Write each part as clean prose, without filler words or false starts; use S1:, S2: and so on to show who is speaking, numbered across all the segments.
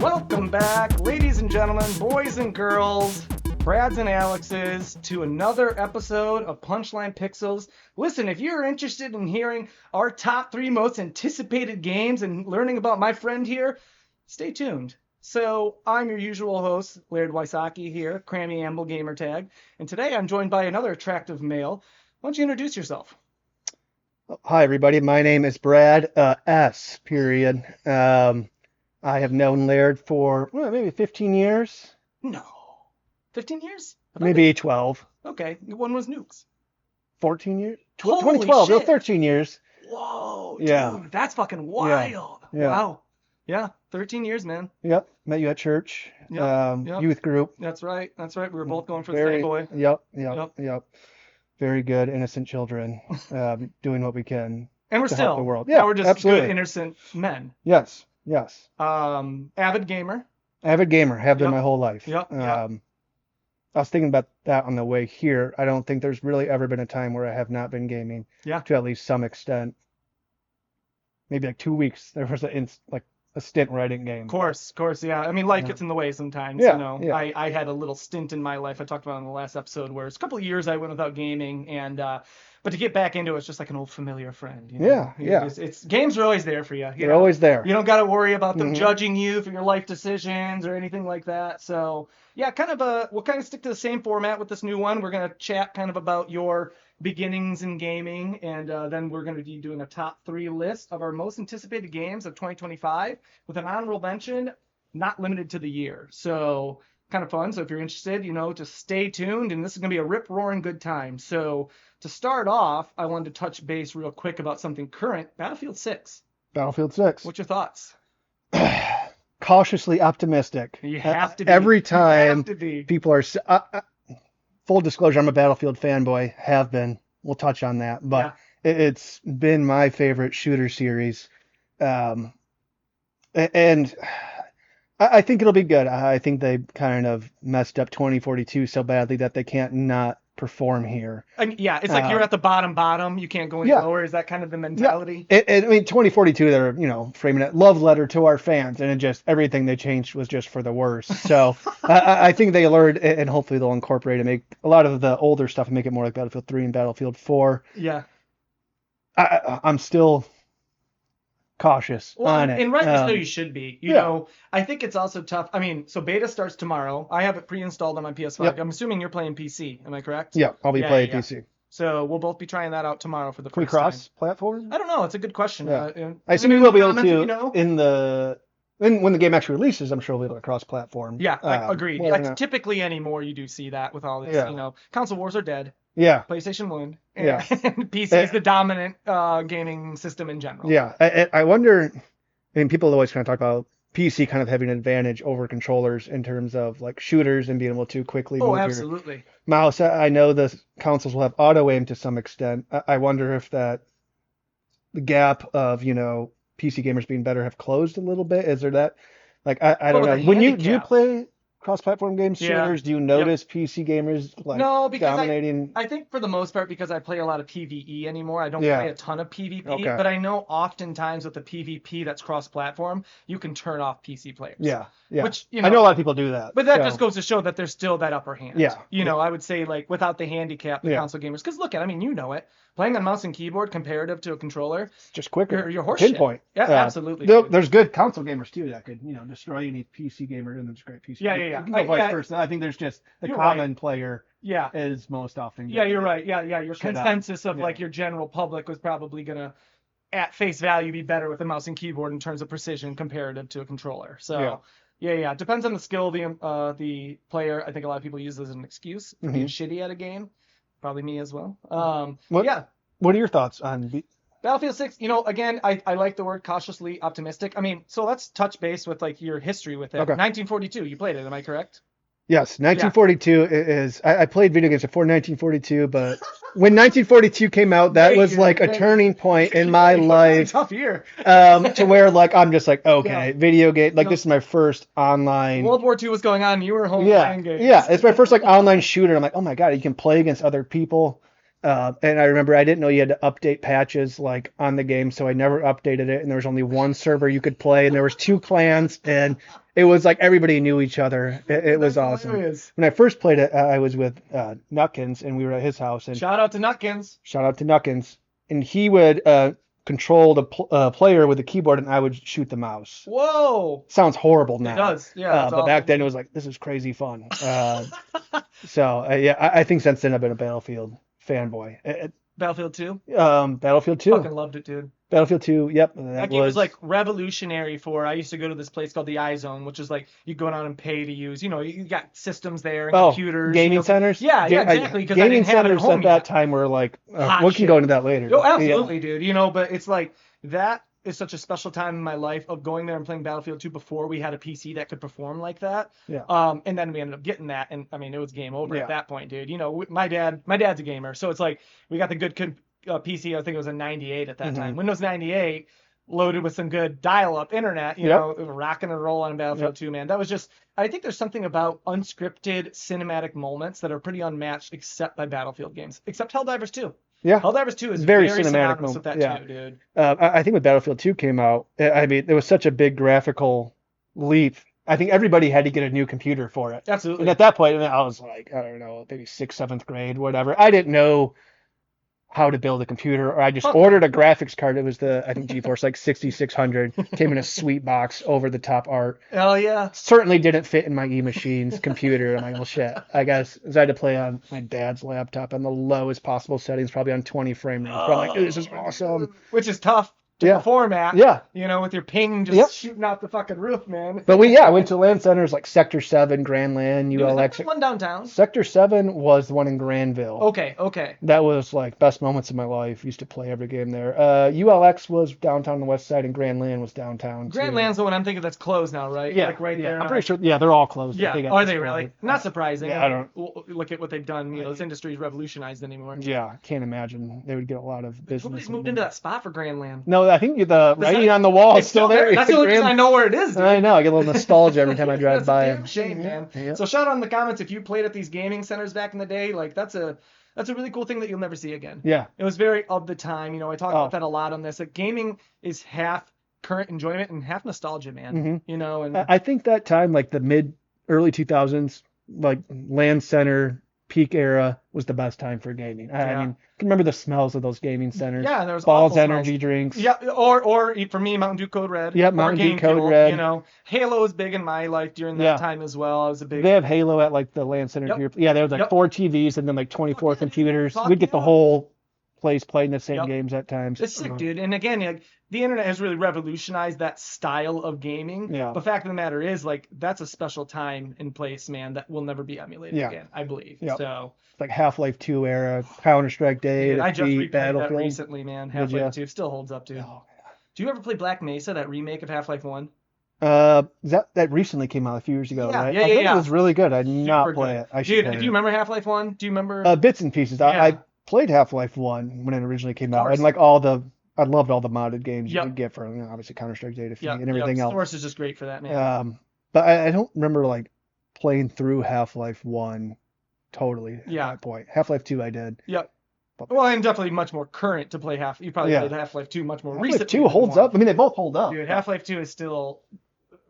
S1: Welcome back, ladies and gentlemen, boys and girls, Brads and Alexes, to another episode of Punchline Pixels. Listen, if you're interested in hearing our top 3 most anticipated games and learning about my friend here, stay tuned. So, I'm your usual host, Laird Wysocki here, Crammy Amble Gamer Tag, and today I'm joined by another attractive male. Why don't you introduce yourself?
S2: Hi, everybody. My name is Brad, S. Period. I have known Laird for maybe 15 years,
S1: No. 15 years?
S2: maybe 12,
S1: Okay, when was Nukes?
S2: 14 years,
S1: Holy
S2: 2012, no,
S1: shit.
S2: 13 years.
S1: Whoa,
S2: Yeah.
S1: dude, that's fucking wild.
S2: Yeah.
S1: Wow. Yeah, 13 years, man.
S2: Yep, met you at church,
S1: Yep.
S2: youth group.
S1: That's right. We were both going for the same boy.
S2: Yep. Very good, innocent children, doing what we can
S1: And we're
S2: to
S1: still.
S2: help the world.
S1: Yeah,
S2: Yeah,
S1: we're just
S2: absolutely.
S1: good, innocent men.
S2: Yes.
S1: Avid gamer.
S2: Avid gamer, have been
S1: Yep.
S2: my whole life.
S1: Yep.
S2: I was thinking about that on the way here. I don't think there's really ever been a time where I have not been gaming.
S1: Yeah.
S2: To at least some extent. Maybe like 2 weeks, there was a stint where I didn't game.
S1: Of course, yeah. I mean, life
S2: Yeah.
S1: gets in the way sometimes,
S2: Yeah,
S1: you know.
S2: yeah.
S1: I had a little stint in my life I talked about in the last episode where it's a couple of years I went without gaming, and but to get back into it's just like an old familiar friend. You know?
S2: Yeah.
S1: It's games are always there for you.
S2: They're always there.
S1: You don't got to worry about them
S2: Mhm.
S1: judging you for your life decisions or anything like that. So yeah, we'll kind of stick to the same format with this new one. We're gonna chat kind of about your beginnings in gaming, and then we're going to be doing a top 3 list of our most anticipated games of 2025 with an honorable mention not limited to the year. So kind of fun. So if you're interested, just stay tuned, and this is going to be a rip-roaring good time. So to start off, I wanted to touch base real quick about something current. Battlefield 6.
S2: Battlefield 6.
S1: What's your thoughts?
S2: Cautiously optimistic.
S1: You have to be.
S2: Every time
S1: You have to be.
S2: people are... full disclosure, I'm a Battlefield fanboy. Have been. We'll touch on that. But it's been my favorite shooter series. And I think it'll be good. I think they kind of messed up 2042 so badly that they can't not perform here.
S1: And yeah, it's like you're at the bottom. You can't go any lower. Is that kind of the mentality?
S2: I mean, 2042, they're, framing it love letter to our fans, and everything they changed was just for the worse. So I think they learned, and hopefully they'll incorporate and make a lot of the older stuff and make it more like Battlefield 3 and Battlefield 4.
S1: Yeah.
S2: I'm still cautious on it.
S1: And rightly so you should be. You know, I think it's also tough. I mean, so beta starts tomorrow. I have it pre-installed on my PS5.
S2: Yep.
S1: I'm assuming you're playing PC. Am I correct?
S2: Yeah, I'll be playing PC.
S1: So we'll both be trying that out tomorrow for the
S2: Can we
S1: first time.
S2: cross-platform?
S1: I don't know. It's a good question.
S2: Yeah. I assume we will be able to when the game actually releases. I'm sure we'll be able to cross-platform.
S1: Yeah, agreed.
S2: Whether or not-
S1: Typically anymore you do see that with all this.
S2: Yeah.
S1: Console wars are dead.
S2: Yeah.
S1: PlayStation won.
S2: Yeah.
S1: And PC is the dominant gaming system in general.
S2: Yeah. I wonder. I mean, people always kind of talk about PC kind of having an advantage over controllers in terms of like shooters and being able to quickly move
S1: absolutely.
S2: your mouse. I know the consoles will have auto aim to some extent. I wonder if the gap of PC gamers being better have closed a little bit. Is there that? Like I don't know. When do you play cross-platform games, shooters? Do you notice PC gamers dominating?
S1: I think for the most part, because I play a lot of PvE anymore, I don't play a ton of PvP.
S2: Okay.
S1: But I know oftentimes with the PvP that's cross-platform, you can turn off PC players.
S2: Yeah.
S1: Which
S2: I know a lot of people do that.
S1: But that just goes to show that there's still that upper hand.
S2: Yeah.
S1: I would say like without the handicap, the console gamers. Because look you know it. Playing on mouse and keyboard comparative to a controller,
S2: it's just quicker.
S1: You're horseshit.
S2: Pinpoint.
S1: Yeah, absolutely.
S2: There's good console gamers too that could destroy any PC gamer, and there's great PC.
S1: Yeah.
S2: Vice versa. I think there's just the common player. Yeah. Is most often.
S1: Yeah, you're right. Yeah. Your consensus of like your general public was probably gonna, at face value, be better with a mouse and keyboard in terms of precision comparative to a controller. So. Yeah. Depends on the skill of the player. I think a lot of people use this as an excuse for being shitty at a game. Probably me as well. What
S2: are your thoughts on
S1: Battlefield 6? Again, I like the word cautiously optimistic. I mean, so let's touch base with like your history with it. Okay. 1942, you played it, am I correct?
S2: Yes, 1942 is. I played video games before 1942, but when 1942 came out, that was like a turning point in my life.
S1: Tough year.
S2: To where like I'm just like, okay, video game. Like this is my first online.
S1: World War II was going on. And you were home playing games.
S2: Yeah, it's my first like online shooter. I'm like, oh my god, you can play against other people. And I remember I didn't know you had to update patches like on the game, so I never updated it. And there was only one server you could play, and there was two clans, and it was like everybody knew each other. It was
S1: That's
S2: awesome.
S1: hilarious.
S2: When I first played it, I was with Nutkins, and we were at his house. And
S1: Shout out to Nutkins.
S2: shout out to Nutkins, and he would control the player with the keyboard, and I would shoot the mouse.
S1: Whoa.
S2: Sounds horrible now.
S1: It does. Yeah. It's
S2: But back
S1: awesome.
S2: then it was like, this is crazy fun. Yeah, I think since then I've been a Battlefield fanboy.
S1: Battlefield 2.
S2: Battlefield 2.
S1: Fucking loved it, dude.
S2: Battlefield 2, yep.
S1: That game was like revolutionary for. I used to go to this place called the iZone, which is like you go down and pay to use. You got systems there and computers.
S2: Gaming centers.
S1: Yeah, exactly. Because I
S2: gaming
S1: didn't have it at
S2: centers
S1: home
S2: at that
S1: yet.
S2: time were like,
S1: Hot
S2: we can
S1: shit.
S2: go into that later.
S1: Oh, absolutely, dude. But it's like that is such a special time in my life of going there and playing Battlefield 2 before we had a PC that could perform like that.
S2: Yeah.
S1: And then we ended up getting that, and I mean it was game over
S2: Yeah.
S1: at that point, dude. My dad's a gamer, so it's like we got the good PC. I think it was a 98 at that time. Windows 98 loaded with some good dial-up internet, rocking and rolling on Battlefield 2, man. That was just, I think there's something about unscripted cinematic moments that are pretty unmatched except by Battlefield games, except Helldivers 2.
S2: Yeah.
S1: Helldivers 2 is
S2: Very
S1: very
S2: cinematic
S1: synonymous with that
S2: moment.
S1: too, dude.
S2: I think when Battlefield 2 came out, I mean, there was such a big graphical leap. I think everybody had to get a new computer for it.
S1: Absolutely.
S2: And at that point, I was like, I don't know, maybe 6th, 7th grade, whatever. I didn't know how to build a computer, or I just ordered a graphics card. It was the, I think, GeForce like 6600. Came in a sweet box, over the top art.
S1: Oh yeah.
S2: Certainly didn't fit in my E-Machine's computer. I'm like, well, shit. I guess I had to play on my dad's laptop on the lowest possible settings, probably on 20 frame rate. But I'm like, this is awesome.
S1: Which is tough to perform at.
S2: Yeah.
S1: With your ping just shooting out the fucking roof, man.
S2: But I went to LAN centers like Sector 7, Grand LAN, ULX.
S1: Was that one downtown?
S2: Sector 7 was the one in Granville.
S1: Okay.
S2: That was like best moments of my life. Used to play every game there. ULX was downtown on the west side, and Grand LAN was downtown.
S1: Grand LAN's the one I'm thinking that's closed now, right?
S2: Yeah.
S1: Like right there.
S2: I'm pretty sure. Yeah, they're all closed.
S1: Yeah. Are they really? Not surprising.
S2: Yeah, I don't.
S1: Look at what they've done. This industry's revolutionized anymore.
S2: Yeah, I can't imagine they would get a lot of business.
S1: Nobody's moved into that spot for Grand LAN.
S2: No, I think the writing on the wall is still there.
S1: That's the only reason I know where it is, dude.
S2: I know. I get a little nostalgia every time I drive by.
S1: That's a damn shame, man.
S2: Yeah.
S1: So shout out in the comments if you played at these gaming centers back in the day. Like that's a really cool thing that you'll never see again.
S2: Yeah.
S1: It was very of the time. I talk about that a lot on this. Like gaming is half current enjoyment and half nostalgia, man. And
S2: I think that time, like the early 2000s, like LAN center peak era was the best time for gaming. I mean, I can remember the smells of those gaming centers.
S1: Yeah, there was
S2: Balls
S1: awful
S2: energy
S1: smells.
S2: drinks.
S1: Yeah, or for me, Mountain Dew Code Red.
S2: Yeah,
S1: or
S2: Mountain Dew
S1: Game
S2: Code
S1: Fuel,
S2: Red.
S1: Halo was big in my life during that time as well. I was a big.
S2: They have Halo at like the LAN center here. Yeah, there was like 4 TVs and then like 24 computers. We'd get the whole place playing the same games at times.
S1: It's sick, dude. And again, like the internet has really revolutionized that style of gaming.
S2: Yeah.
S1: The fact of the matter is, like, that's a special time and place, man, that will never be emulated again, I believe.
S2: Yep.
S1: So
S2: like Half-Life 2 era, Counter-Strike Day,
S1: dude, I just replayed that
S2: Battlefield.
S1: recently, man. Half-Life 2 still holds up, dude.
S2: Oh,
S1: Do you ever play Black Mesa, that remake of Half-Life 1?
S2: That recently came out a few years ago, right? I heard it was really good. I did not play it. I should play
S1: do you remember Half-Life 1? Do you remember?
S2: Bits and pieces. I played Half-Life 1 when it originally came out, and like I loved all the modded games you could get for obviously Counter-Strike Data Feed and everything else.
S1: Source is just great for that, man.
S2: But I don't remember like playing through Half-Life 1 totally at that point. Half-Life 2 I did.
S1: Yep. Well, I'm definitely much more current to play You probably played Half-Life 2 much more recently.
S2: Half-Life 2 holds up. I mean, they both hold up.
S1: Dude, Half-Life 2 is still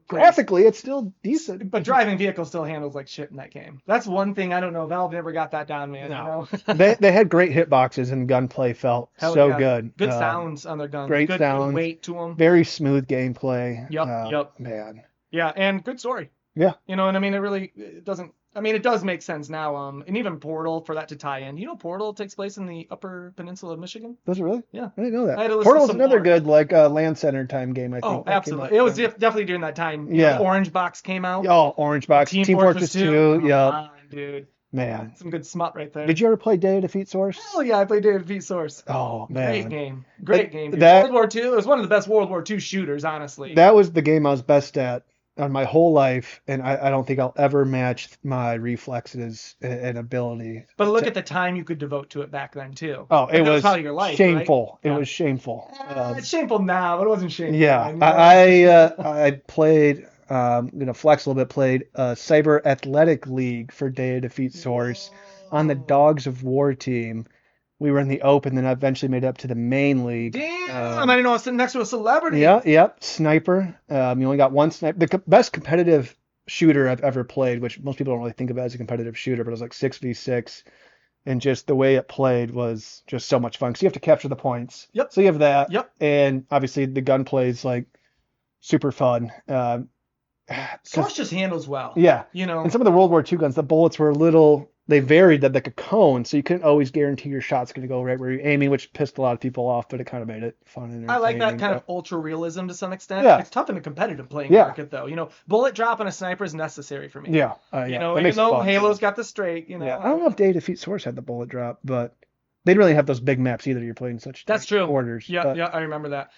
S2: graphically, it's still decent.
S1: But driving vehicles still handles like shit in that game. That's one thing I don't know. Valve never got that down, man.
S2: No. they had great hitboxes and gunplay felt good.
S1: Good sounds on their guns.
S2: Great
S1: good,
S2: sounds.
S1: Good weight to them.
S2: Very smooth gameplay.
S1: Yep.
S2: Man.
S1: Yeah, and good story.
S2: Yeah.
S1: And I mean, it doesn't. I mean, it does make sense now. And even Portal, for that to tie in. Portal takes place in the Upper Peninsula of Michigan.
S2: Does it really?
S1: Yeah.
S2: I didn't know that.
S1: Portal's
S2: another good LAN center time game, I think.
S1: Oh, absolutely. It was definitely during that time.
S2: Yeah.
S1: Orange Box came out.
S2: Oh, Orange Box. Team Fortress 2. Yeah.
S1: Dude.
S2: Man.
S1: Some good smut right there.
S2: Did you ever play Day of Defeat Source?
S1: Oh, yeah, I played Day of Defeat Source.
S2: Oh, man.
S1: Great game. Dude. World War II. It was one of the best World War II shooters, honestly.
S2: That was the game I was best at on my whole life, and I don't think I'll ever match my reflexes and ability.
S1: But look at the time you could devote to it back then, too.
S2: Oh, it was
S1: probably your life,
S2: shameful.
S1: Right?
S2: It was shameful.
S1: It's shameful now, but it wasn't shameful.
S2: Yeah, I played, flex a little bit, played Cyber Athletic League for Day of Defeat Source on the Dogs of War team. we were in the Open, then I eventually made it up to the main league.
S1: Damn, I didn't know I was sitting next to a celebrity.
S2: Yeah, yep, sniper. You only got one sniper. The best competitive shooter I've ever played, which most people don't really think of as a competitive shooter, but it was like 6v6, and just the way it played was just so much fun. So you have to capture the points.
S1: Yep.
S2: So you have that.
S1: Yep.
S2: And obviously the gunplay is like super fun.
S1: Source just handles well.
S2: Yeah.
S1: You know.
S2: And some of the World War II guns, the bullets were a little, they varied that like a cone, so you couldn't always guarantee your shot's going to go right where you're aiming, which pissed a lot of people off, but it kind of made it fun and
S1: I like that
S2: entertaining,
S1: kind
S2: but-
S1: of ultra realism to some extent.
S2: Yeah.
S1: It's tough in a competitive playing
S2: Yeah.
S1: market, though. You know, bullet drop on a sniper is necessary for me.
S2: Yeah.
S1: You know,
S2: that
S1: even
S2: makes it
S1: though
S2: fun.
S1: Halo's got the straight, you know.
S2: Yeah. I don't know if Day Defeat Source had the bullet drop, but they didn't really have those big maps either. You're playing such
S1: That's
S2: tight
S1: true.
S2: quarters.
S1: Yeah,
S2: but
S1: yeah, I remember that.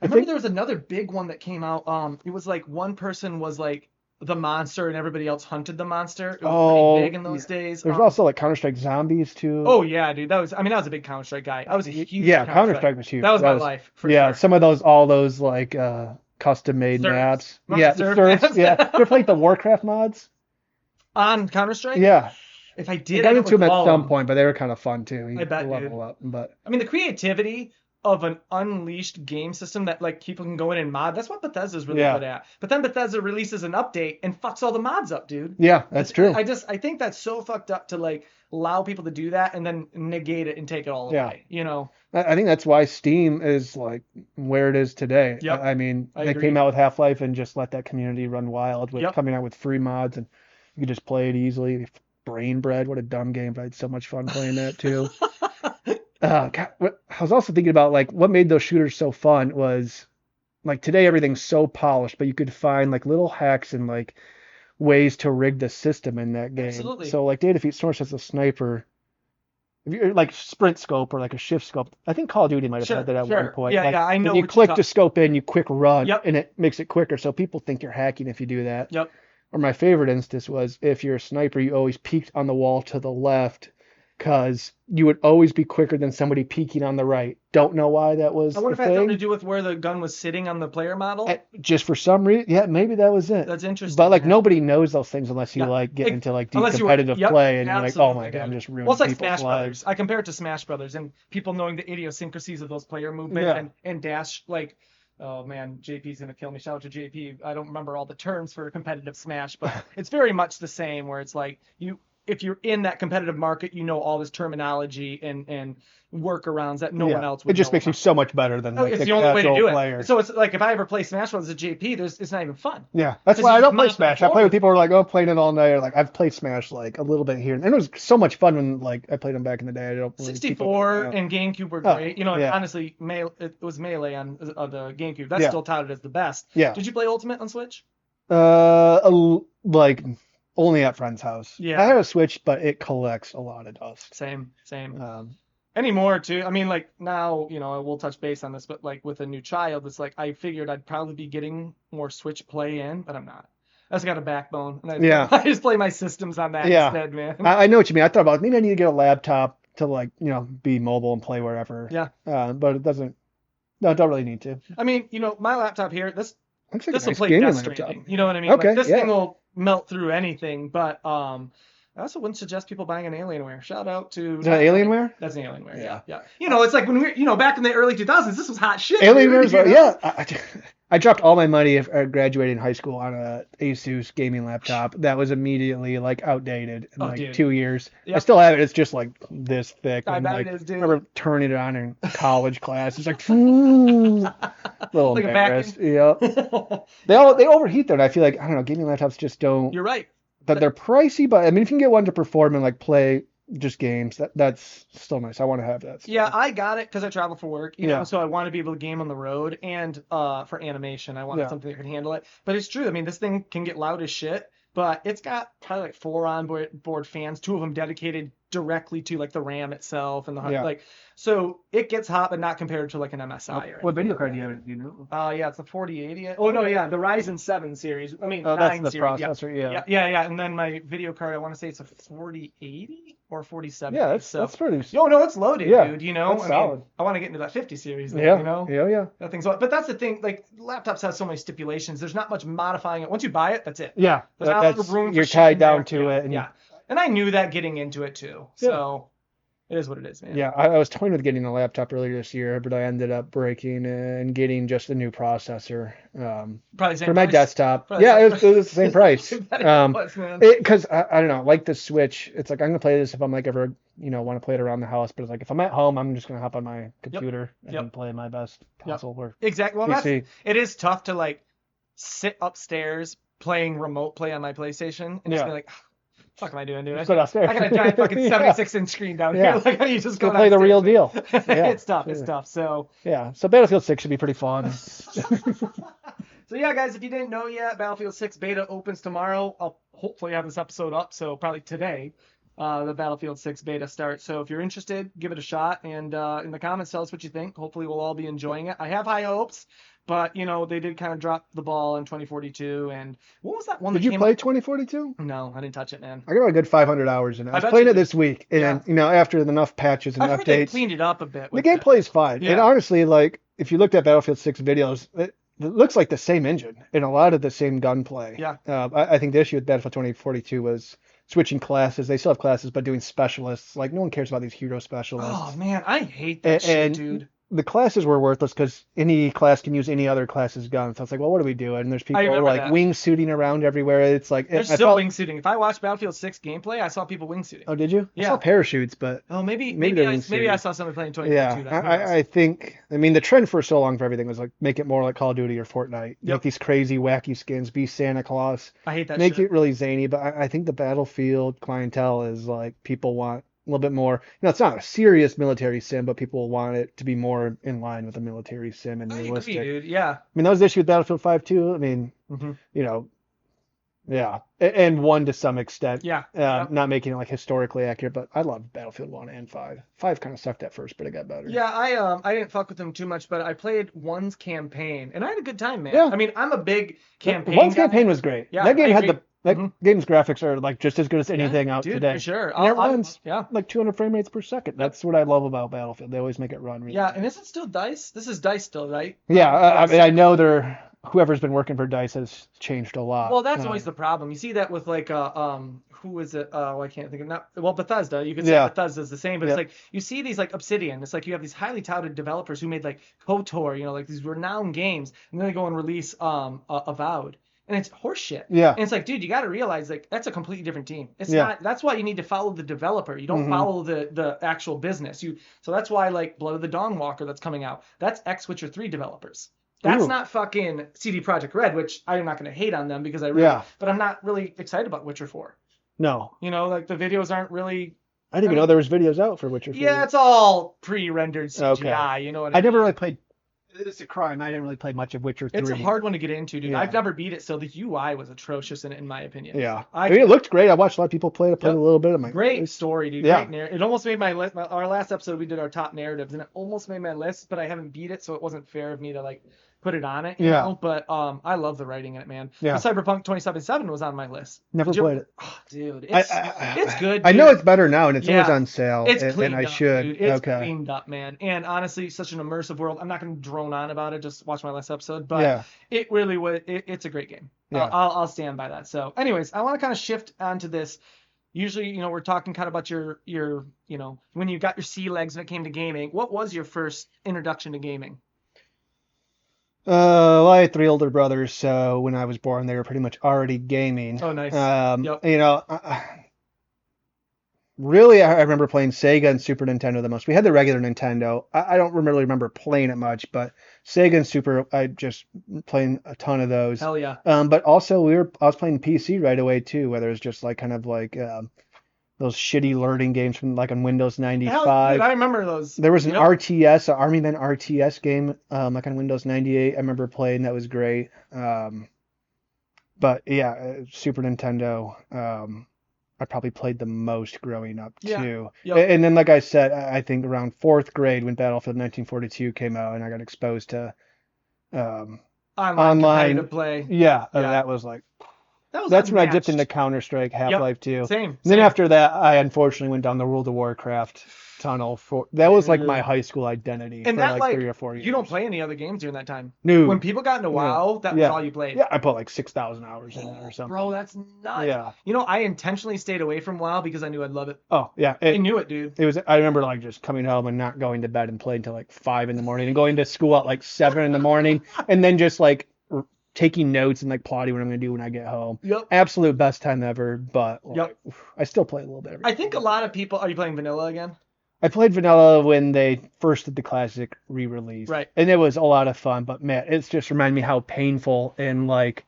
S1: I
S2: I
S1: remember
S2: think-
S1: there was another big one that came out. It was like one person was like the monster and everybody else hunted the monster. It was pretty big in those days.
S2: There's also like Counter-Strike Zombies too.
S1: Oh yeah, dude. I was a big Counter-Strike guy. I was a huge
S2: yeah, Counter-Strike was huge.
S1: That was my life for
S2: yeah,
S1: sure.
S2: some of those, all those like custom-made
S1: Surfs.
S2: maps.
S1: Lots
S2: Yeah,
S1: of
S2: the
S1: surf
S2: surfs.
S1: maps.
S2: Yeah, you ever played the Warcraft mods?
S1: On Counter-Strike?
S2: Yeah,
S1: If I
S2: I
S1: did, I
S2: got
S1: don't
S2: into them at
S1: recall
S2: some
S1: them.
S2: point, but they were kind of fun too. You
S1: I bet,
S2: level
S1: dude.
S2: up, but
S1: I mean, the creativity of an unleashed game system that like people can go in and mod. That's what Bethesda's really
S2: Yeah.
S1: good at. But then Bethesda releases an update and fucks all the mods up, dude.
S2: yeah, that's true.
S1: I think that's so fucked up to like allow people to do that and then negate it and take it all
S2: Yeah.
S1: away. You know.
S2: I think that's why Steam is like where it is today.
S1: Yep.
S2: I mean,
S1: I
S2: they
S1: agree.
S2: came out with Half-Life and just let that community run wild with
S1: Yep.
S2: coming out with free mods, and you could just play it easily. Brain Bread, what a dumb game, but I had so much fun playing that too. God, I was also thinking about like what made those shooters so fun was like today everything's so polished, but you could find like little hacks and like ways to rig the system in that game.
S1: Absolutely.
S2: So like Day Defeat Source as a sniper, if you're like sprint scope or like a shift scope, I think Call of Duty might have
S1: Sure,
S2: had that at
S1: sure.
S2: one point.
S1: Yeah,
S2: Like,
S1: yeah, I know
S2: if you
S1: what you're
S2: click
S1: talking-
S2: to scope in, you quick run,
S1: Yep.
S2: and it makes it quicker. So people think you're hacking if you do that.
S1: Yep.
S2: Or my favorite instance was if you're a sniper, you always peeked on the wall to the left because you would always be quicker than somebody peeking on the right. Don't know why that was
S1: I wonder if
S2: the
S1: it had something to
S2: thing.
S1: do with where the gun was sitting on the player model.
S2: Just for some reason, yeah, maybe that was it.
S1: That's interesting.
S2: But like
S1: man.
S2: nobody knows those things unless you
S1: Yeah.
S2: like get
S1: Like,
S2: into like deep
S1: unless you were-
S2: competitive
S1: yep,
S2: play and you're like, oh my
S1: absolutely,
S2: god, I'm
S1: dude.
S2: just ruining
S1: Well, it's like
S2: people's
S1: Smash
S2: lives.
S1: Brothers. I compare it to Smash Brothers and people knowing the idiosyncrasies of those player movements
S2: Yeah.
S1: and dash. Like, oh man, JP's gonna kill me. Shout out to JP. I don't remember all the terms for competitive Smash, but it's very much the same. Where it's like if you're in that competitive market, you know all this terminology and workarounds that no
S2: Yeah.
S1: one else would
S2: It just
S1: know
S2: makes you
S1: about.
S2: so much better than like
S1: It's
S2: the
S1: the only way to
S2: actual
S1: do
S2: player.
S1: it. So it's like if I ever play Smash Brothers as a JP, it's not even fun.
S2: Yeah, that's
S1: 'Cause
S2: why
S1: you
S2: I don't play
S1: mop the
S2: Smash. I play
S1: floor.
S2: with people who are like, oh, playing it all night. Or like I've played Smash like a little bit here, and it was so much fun when like I played them back in the day. I don't really keep up
S1: 64
S2: with it now.
S1: and GameCube were
S2: Oh,
S1: great. You know,
S2: yeah.
S1: honestly, it was Melee on the GameCube. That's
S2: Yeah.
S1: still touted as the best.
S2: Yeah.
S1: Did you play Ultimate on Switch?
S2: Like only at friend's house.
S1: Yeah.
S2: I have a Switch, but it collects a lot of dust.
S1: Same.
S2: Um,
S1: Anymore too. I mean, like now, you know, we'll touch base on this, but like with a new child, it's like I figured I'd probably be getting more Switch play in, but I'm not. I just got a backbone, and
S2: Yeah.
S1: I just play my systems on that
S2: Yeah.
S1: instead, man.
S2: I know what you mean. I thought about maybe I need to get a laptop to like be mobile and play wherever.
S1: Yeah.
S2: But it doesn't. No, I don't really need to.
S1: I mean, you know, my laptop here, this
S2: Looks like
S1: will
S2: a nice
S1: play
S2: gaming
S1: Death
S2: laptop.
S1: Stranding. You know what I mean?
S2: Okay,
S1: Like, this
S2: yeah.
S1: thing will melt through anything, but I also wouldn't suggest people buying an Alienware. Shout out to
S2: Is that Alienware?
S1: That's an Alienware.
S2: Yeah.
S1: Yeah. You know, it's like when back in the early 2000s, this was hot shit.
S2: Alienware's
S1: dude, you know?
S2: yeah. I dropped all my money graduating high school on a Asus gaming laptop that was immediately like outdated in
S1: Oh,
S2: like
S1: dude.
S2: 2 years. I
S1: Yep.
S2: still have it. It's just like this thick.
S1: I
S2: and,
S1: bet
S2: like,
S1: it is, dude.
S2: I remember turning it on in college class. It's like little
S1: Like a
S2: embarrassed. Yeah. They overheat though. And I feel like I don't know. Gaming laptops just don't.
S1: You're right.
S2: But they're pricey. But I mean, if you can get one to perform and like play just games, that's still nice. I want to have that. Stuff.
S1: Yeah, I got it because I travel for work, you know,
S2: Yeah.
S1: so I want to be able to game on the road and for animation, I wanted
S2: Yeah.
S1: something that can handle it. But it's true. I mean, this thing can get loud as shit, but it's got probably like 4 onboard fans, 2 of them dedicated directly to like the RAM itself and the
S2: Yeah.
S1: like. So it gets hot, but not compared to like an MSI or
S2: What video card do you have? Do you know?
S1: yeah, it's a 4080. Oh no, yeah, the Ryzen 7 series. I mean,
S2: Oh,
S1: 9
S2: that's the
S1: series. Yeah.
S2: processor.
S1: Yeah. And then my video card, I want to say it's a 4080 or 4070.
S2: Yeah,
S1: so.
S2: that's pretty.
S1: Oh no, it's loaded,
S2: Yeah,
S1: dude. You know,
S2: that's solid.
S1: I want to get into that 50 series. Though,
S2: Yeah,
S1: you know,
S2: yeah.
S1: that thing's. But that's the thing. Like laptops have so many stipulations. There's not much modifying it. Once you buy it, that's it.
S2: Yeah,
S1: There's not a lot
S2: that's
S1: of room for
S2: you're
S1: shit
S2: tied
S1: in
S2: down
S1: there.
S2: to
S1: Yeah,
S2: it. And
S1: yeah. And I knew that getting into it too.
S2: Yeah.
S1: So It is what it is, man.
S2: Yeah, I was toying with getting a laptop earlier this year, but I ended up breaking and getting just a new processor
S1: Probably same
S2: for my
S1: price.
S2: desktop.
S1: Probably
S2: Yeah,
S1: same
S2: it was the same price.
S1: I bet it was, man.
S2: Because I don't know, like the Switch, it's like I'm gonna play this if I'm like ever, want to play it around the house. But it's like if I'm at home, I'm just gonna hop on my
S1: Yep.
S2: computer
S1: Yep.
S2: and play my best
S1: Yep.
S2: console or
S1: Exactly. Well,
S2: PC.
S1: it is tough to like sit upstairs playing remote play on my PlayStation and just be
S2: Yeah,
S1: like, fuck am I doing, dude?
S2: just go downstairs.
S1: I got a giant fucking
S2: Yeah,
S1: 76-inch screen down here.
S2: yeah.
S1: Like, how do you just
S2: Go
S1: go
S2: play the
S1: downstairs,
S2: real
S1: man?
S2: deal. Yeah,
S1: It's tough. It's
S2: sure.
S1: tough. So,
S2: Yeah, so Battlefield 6 should be pretty fun.
S1: so yeah, guys, if you didn't know yet, Battlefield 6 beta opens tomorrow. I'll hopefully have this episode up, so probably today, the Battlefield 6 beta starts. So if you're interested, give it a shot, and in the comments, tell us what you think. Hopefully, we'll all be enjoying it. I have high hopes, but they did kind of drop the ball in 2042. And what was that one
S2: Did
S1: that
S2: you
S1: came
S2: play
S1: out?
S2: 2042?
S1: No, I didn't touch it, man.
S2: I got a good 500 hours in it. I
S1: I
S2: was
S1: bet
S2: playing
S1: you
S2: it
S1: did.
S2: this week,
S1: Yeah.
S2: and after enough patches and
S1: I've heard they
S2: updates,
S1: cleaned it up a bit
S2: the
S1: with it.
S2: gameplay is fine. And
S1: Yeah.
S2: honestly, like if you looked at Battlefield 6 videos, it looks like the same engine and a lot of the same gunplay.
S1: Yeah.
S2: I think the issue with Battlefield 2042 was switching classes. They still have classes, but doing specialists. Like no one cares about these hero specialists.
S1: Oh man, I hate that shit,
S2: And
S1: dude.
S2: the classes were worthless because any class can use any other class's gun. So it's like, well, what are we doing? And there's people
S1: remember
S2: like
S1: that.
S2: wingsuiting around everywhere. It's like
S1: There's
S2: I
S1: still
S2: felt,
S1: wingsuiting. If I watched Battlefield 6 gameplay, I saw people wingsuiting.
S2: oh, did you? I
S1: Yeah.
S2: saw parachutes, but
S1: Oh, maybe
S2: they're
S1: I
S2: wingsuiting.
S1: saw somebody playing
S2: Yeah,
S1: 2022 then. Who knows?
S2: I think, the trend for so long for everything was like make it more like Call of Duty or Fortnite.
S1: Yep.
S2: Make these crazy, wacky skins, be Santa Claus,
S1: I hate that
S2: make
S1: shit.
S2: it really zany. But I think the Battlefield clientele is like people want a little bit more. It's not a serious military sim, but people want it to be more in line with a military sim and
S1: I agree,
S2: realistic.
S1: dude. Yeah.
S2: That was the issue with Battlefield 5 too.
S1: hmm
S2: Yeah, and 1 to some extent.
S1: Yeah. Yep.
S2: Not making it like historically accurate, but I love Battlefield 1 and 5. 5 kind of sucked at first, but it got better.
S1: Yeah, I didn't fuck with them too much, but I played one's campaign and I had a good time, man.
S2: Yeah.
S1: I mean, I'm a big campaign
S2: One's
S1: guy.
S2: campaign was great.
S1: Yeah,
S2: That game
S1: I
S2: had
S1: agree.
S2: that
S1: Mhm.
S2: game's graphics are like just as good as anything out
S1: Dude,
S2: today.
S1: for sure.
S2: And it runs
S1: Yeah.
S2: like 200 frame rates per second. That's what I love about Battlefield. They always make it run really
S1: Yeah,
S2: good.
S1: and is it still DICE? This is DICE still, right?
S2: Yeah, I know whoever's been working for DICE has changed a lot.
S1: Well, that's always the problem. You see that with like who is it? I can't think of not. Well, Bethesda. You could say
S2: Yeah.
S1: Bethesda's the same, but
S2: Yeah.
S1: it's like you see these like Obsidian. It's like you have these highly touted developers who made like KOTOR, like these renowned games, and then they go and release Avowed. And it's horseshit.
S2: Yeah.
S1: And it's like, dude, you got to realize like that's a completely different team. It's
S2: Yeah.
S1: not. That's why you need to follow the developer. You don't
S2: Mhm.
S1: follow the actual business. So that's why like Blood of the Dawnwalker that's coming out. That's Witcher 3 developers. That's
S2: Ooh.
S1: not fucking CD Projekt Red, which I'm not going to hate on them because
S2: Yeah.
S1: but I'm not really excited about Witcher 4.
S2: No,
S1: Like the videos aren't really.
S2: I didn't even know there was videos out for Witcher 3.
S1: Yeah, it's all pre-rendered CGI.
S2: Okay.
S1: You know what I
S2: I
S1: mean?
S2: never really played. It's a crime. I didn't really play much of Witcher 3.
S1: It's a hard one to get into, dude.
S2: Yeah.
S1: I've never beat it, so the UI was atrocious in my opinion.
S2: Yeah.
S1: I
S2: It looked great. I watched a lot of people play it. I played
S1: Yep.
S2: a little bit. I'm like,
S1: Great
S2: it's-
S1: story, dude.
S2: Yeah.
S1: Great narrative. It almost made my list. Our last episode, we did our top narratives, and it almost made my list, but I haven't beat it, so it wasn't fair of me to like put it on it. You
S2: Yeah.
S1: know? But I love the writing in it, man.
S2: Yeah.
S1: And Cyberpunk 2077 was on my list.
S2: Never
S1: Did you-
S2: played it.
S1: Oh, dude,
S2: I-
S1: it's good.
S2: I know
S1: dude.
S2: it's better now, and it's always
S1: Yeah.
S2: on sale.
S1: It's
S2: and
S1: cleaned
S2: I
S1: up,
S2: should.
S1: dude. It's
S2: Okay.
S1: cleaned up, man. And honestly, such an immersive world. I'm not going to drone on about it. Just watch my last episode. But
S2: Yeah.
S1: it really was. It's a great game.
S2: Yeah.
S1: I'll stand by that. So, anyways, I want to kind of shift onto this. Usually, we're talking kind of about your when you got your sea legs when it came to gaming. What was your first introduction to gaming?
S2: Well, I had 3 older brothers, so when I was born, they were pretty much already gaming.
S1: Oh, nice. Yep.
S2: Really, I remember playing Sega and Super Nintendo the most. We had the regular Nintendo. I don't really remember playing it much, but Sega and Super, I just playing a ton of those.
S1: Hell yeah.
S2: But also I was playing PC right away too, whether it's just like kind of like those shitty learning games from like on Windows
S1: Hell,
S2: 95.
S1: dude, I remember those.
S2: There was an
S1: Yep.
S2: RTS, an Army Men RTS game, like on Windows 98. I remember playing. That was great. But yeah, Super Nintendo. I probably played the most growing up
S1: Yeah.
S2: too.
S1: Yep.
S2: And then, like I said, I think around 4th grade when Battlefield 1942 came out, and I got exposed to
S1: Online
S2: online.
S1: competitive play.
S2: Yeah,
S1: Yeah.
S2: that was like
S1: That's
S2: when I dipped
S1: unmatched.
S2: into Counter-Strike, Half-Life 2.
S1: Same.
S2: And then after that, I unfortunately went down the World of Warcraft tunnel for that was like my
S1: Dude.
S2: high school identity
S1: And
S2: for
S1: that
S2: like 3 or 4 years.
S1: you don't play any other games during that time.
S2: No,
S1: When people got into
S2: no,
S1: WoW, that was
S2: yeah,
S1: all you played.
S2: yeah. I put like 6,000 hours in it or something.
S1: Bro, that's nuts.
S2: Yeah.
S1: I intentionally stayed away from WoW because I knew I'd love it.
S2: Oh yeah.
S1: I knew it, dude.
S2: It was. I remember like just coming home and not going to bed and playing until like 5 in the morning and going to school at like 7 in the morning and then just like taking notes and like plotting what I'm gonna do when I get home.
S1: Yep.
S2: Absolute best time ever. But like,
S1: Yep.
S2: I still play a little bit.
S1: I think a lot of people. Are you playing vanilla again?
S2: I played vanilla when they first did the classic re-release.
S1: Right.
S2: And it was a lot of fun, but man, it's just reminded me how painful and like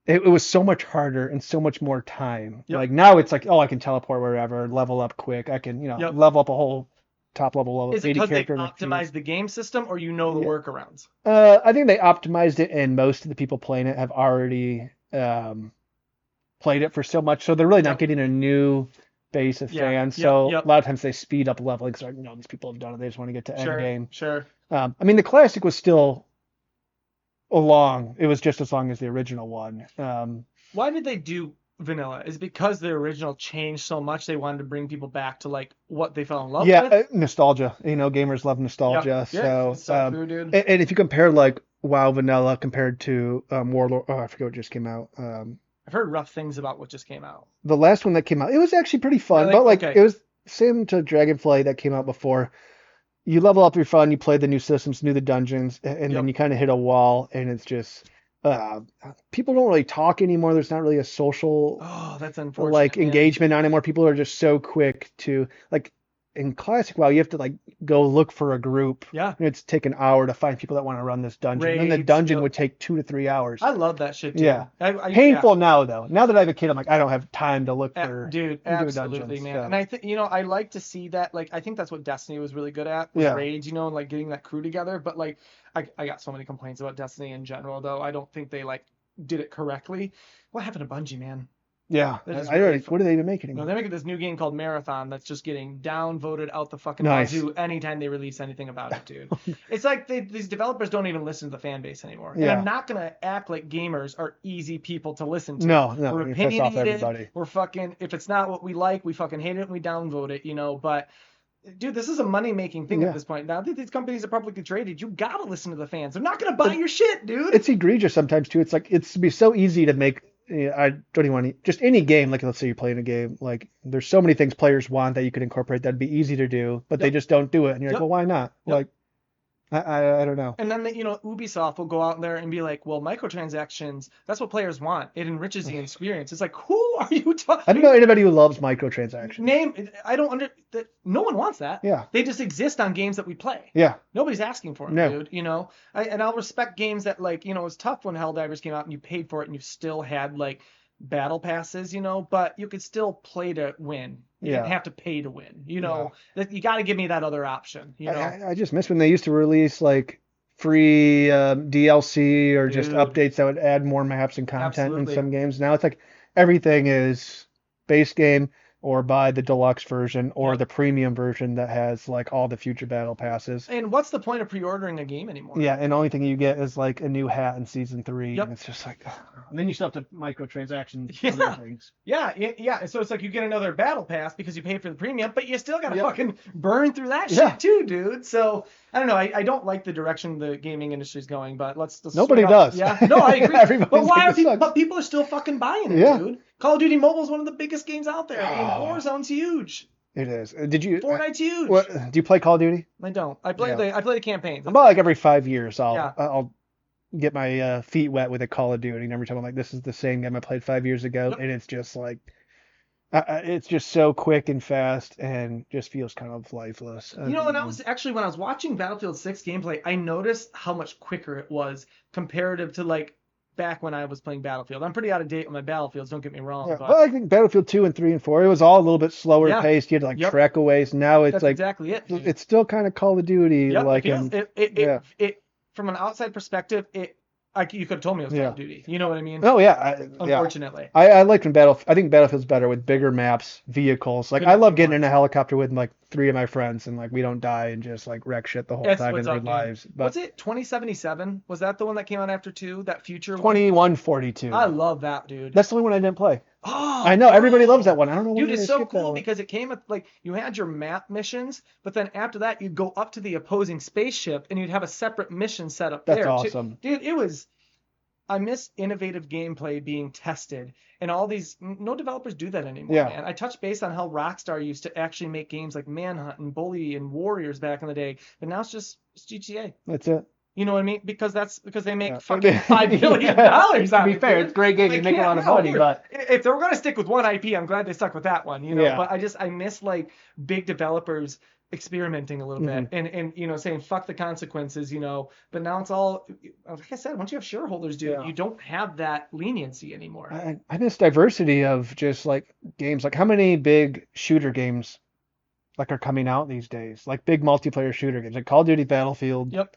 S2: it was so much harder and so much more time.
S1: Yep.
S2: Like now it's like, oh, I can teleport wherever, level up quick. I can,
S1: Yep.
S2: level up a whole top level
S1: Is it
S2: 80
S1: because they
S2: character. in a few-
S1: optimized the game system, or the
S2: Yeah.
S1: workarounds?
S2: I think they optimized it, and most of the people playing it have already played it for so much, so they're really not
S1: Yep.
S2: getting a new base of
S1: Yeah.
S2: fans.
S1: Yep.
S2: So
S1: Yep.
S2: a lot of times they speed up leveling. So these people have done it. They just want to get to end
S1: Sure.
S2: game.
S1: Sure.
S2: I mean, the classic was still long. It was just as long as the original one.
S1: Why did they do vanilla? Is it because the original changed so much they wanted to bring people back to like what they fell in love
S2: Yeah,
S1: with?
S2: nostalgia. Gamers love nostalgia.
S1: Yep. Yeah,
S2: So,
S1: it's so true, dude.
S2: and if you compare like WoW Vanilla compared to Warlord, I forget what just came out.
S1: I've heard rough things about what just came out.
S2: The last one that came out, it was actually pretty fun,
S1: Really?
S2: but like
S1: Okay.
S2: it was same to Dragonflight that came out before. You level up your fun, you play the new systems, knew the dungeons, and
S1: Yep.
S2: then you kind of hit a wall, and it's just people don't really talk anymore. There's not really a social
S1: Oh, that's unfortunate.
S2: like
S1: man.
S2: engagement anymore. People are just so quick to like in classic WoW, you have to like go look for a group.
S1: Yeah.
S2: And it's take an hour to find people that want to run this dungeon. And then the
S1: Raids,
S2: dungeon
S1: yep.
S2: would take 2 to 3 hours.
S1: I love that shit too.
S2: Yeah.
S1: Yeah.
S2: Painful now though. Now that I have a kid, I'm like, I don't have time to look for
S1: Dude,
S2: do
S1: absolutely,
S2: dungeons,
S1: man.
S2: so.
S1: And I think I like to see that. Like, I think that's what Destiny was really good at, was
S2: Yeah.
S1: raids, and like getting that crew together. But like, I got so many complaints about Destiny in general, though. I don't think they like did it correctly. What happened to Bungie, man?
S2: Yeah.
S1: That is
S2: I don't
S1: really
S2: what do they even make
S1: No,
S2: anymore?
S1: they're making this new game called Marathon that's just getting downvoted out the fucking
S2: Nice.
S1: wazoo anytime they release anything about it, dude. It's like these developers don't even listen to the fan base anymore. And
S2: Yeah.
S1: I'm not gonna act like gamers are easy people to listen to.
S2: No,
S1: We're
S2: you piss off
S1: opinionated.
S2: everybody.
S1: We're fucking. If it's not what we like, we fucking hate it and we downvote it. But dude, this is a money making thing
S2: Yeah.
S1: at this point. Now that these companies are publicly traded, you gotta listen to the fans. They're not gonna buy your shit, dude.
S2: It's egregious sometimes too. It's like it's be so easy to make. I don't even want to just any game. Like let's say you're playing a game. Like there's so many things players want that you could incorporate that'd be easy to do, but they
S1: Yep.
S2: just don't do it. And you're
S1: Yep.
S2: like, well, why not?
S1: Yep.
S2: Like I don't know.
S1: And then Ubisoft will go out there and be like, well, microtransactions, that's what players want. It enriches the experience. It's like, who are you talking?
S2: I don't know anybody who loves microtransactions.
S1: That no one wants that.
S2: Yeah.
S1: They just exist on games that we play.
S2: Yeah.
S1: Nobody's asking for them,
S2: No.
S1: dude. And I'll respect games that it was tough when Helldivers came out and you paid for it and you still had like battle passes, but you could still play to win. You didn't have to pay to win. That you got to give me that other option.
S2: I just miss when they used to release like free DLC or just
S1: Dude.
S2: updates that would add more maps and content
S1: Absolutely.
S2: in some games. Now it's like everything is base game or buy the deluxe version or
S1: Yep.
S2: the premium version that has like all the future battle passes.
S1: And what's the point of pre-ordering a game anymore?
S2: Yeah, and the only thing you get is like a new hat in season 3.
S1: Yep.
S2: And it's just like, and then you still have to microtransactions.
S1: Yeah.
S2: Other things.
S1: Yeah. And so it's like you get another battle pass because you paid for the premium, but you still gotta
S2: Yep.
S1: fucking burn through that
S2: Yeah.
S1: shit too, dude. So I don't know. I don't like the direction the gaming industry's going, but let's
S2: Nobody
S1: swing off-
S2: does.
S1: Yeah. No, I agree.
S2: Everybody's
S1: But why
S2: like,
S1: are
S2: "This
S1: people?
S2: sucks."
S1: But people are still fucking buying it,
S2: Yeah.
S1: dude. Call of Duty Mobile is one of the biggest games out there, and
S2: Oh.
S1: Warzone's huge.
S2: It is. Did you?
S1: Fortnite's huge.
S2: What, do you play Call of Duty?
S1: I don't. I play
S2: Yeah.
S1: the campaigns.
S2: About like every 5 years,
S1: Yeah.
S2: I'll get my feet wet with a Call of Duty, and every time I'm like, this is the same game I played 5 years ago,
S1: Yep.
S2: and it's just like, it's just so quick and fast, and just feels kind of lifeless.
S1: And I was actually when I was watching Battlefield 6 gameplay, I noticed how much quicker it was comparative to like back when I was playing Battlefield. I'm pretty out of date with my Battlefields, don't get me wrong,
S2: Yeah.
S1: but
S2: Well, I think Battlefield 2 and 3 and 4, it was all a little bit slower
S1: Yeah.
S2: paced. You had to like
S1: Yep.
S2: trek away. So now it's
S1: that's
S2: like
S1: exactly it. dude.
S2: it's still kind of Call of Duty,
S1: Yep,
S2: like
S1: it, feels,
S2: yeah.
S1: it from an outside perspective, you could have told me it was Call of Duty. You know what I mean?
S2: Oh yeah,
S1: Unfortunately.
S2: I like when I think Battlefield's better with bigger maps, vehicles. Like
S1: Couldn't
S2: I love
S1: agree
S2: getting
S1: more.
S2: in a helicopter with like 3 of my friends and like we don't die and just like wreck shit the whole
S1: That's
S2: time
S1: what's
S2: in
S1: up,
S2: their
S1: dude.
S2: lives. But
S1: What's it? 2077? Was that the one that came out after 2? That future one?
S2: 2142.
S1: I love that, dude.
S2: That's the only one I didn't play.
S1: Oh,
S2: I know everybody loves that
S1: bro.
S2: one. I don't know why
S1: Dude,
S2: they
S1: it's so
S2: skipped that
S1: cool
S2: one.
S1: because it came with like you had your map missions, but then after that you'd go up to the opposing spaceship and you'd have a separate mission set up
S2: That's
S1: there too.
S2: awesome.
S1: Dude, it was I miss innovative gameplay being tested, and all these no developers do that anymore,
S2: Yeah.
S1: man. I touched base on how Rockstar used to actually make games like Manhunt and Bully and Warriors back in the day, but now it's GTA.
S2: That's it.
S1: You know what I mean? Because they make
S2: Yeah.
S1: fucking $5 billion
S2: To
S1: on
S2: be
S1: it,
S2: fair,
S1: dude.
S2: it's a great game. You
S1: Like,
S2: make a
S1: yeah,
S2: lot of
S1: no,
S2: money, but
S1: if they were gonna stick with one IP, I'm glad they stuck with that one,
S2: yeah.
S1: But I miss like big developers experimenting a little
S2: Mhm.
S1: bit and saying fuck the consequences, But now it's all like I said, once you have shareholders, dude,
S2: Yeah.
S1: you don't have that leniency anymore.
S2: I miss diversity of just like games. Like how many big shooter games like are coming out these days? Like big multiplayer shooter games, like Call of Duty, Battlefield.
S1: Yep.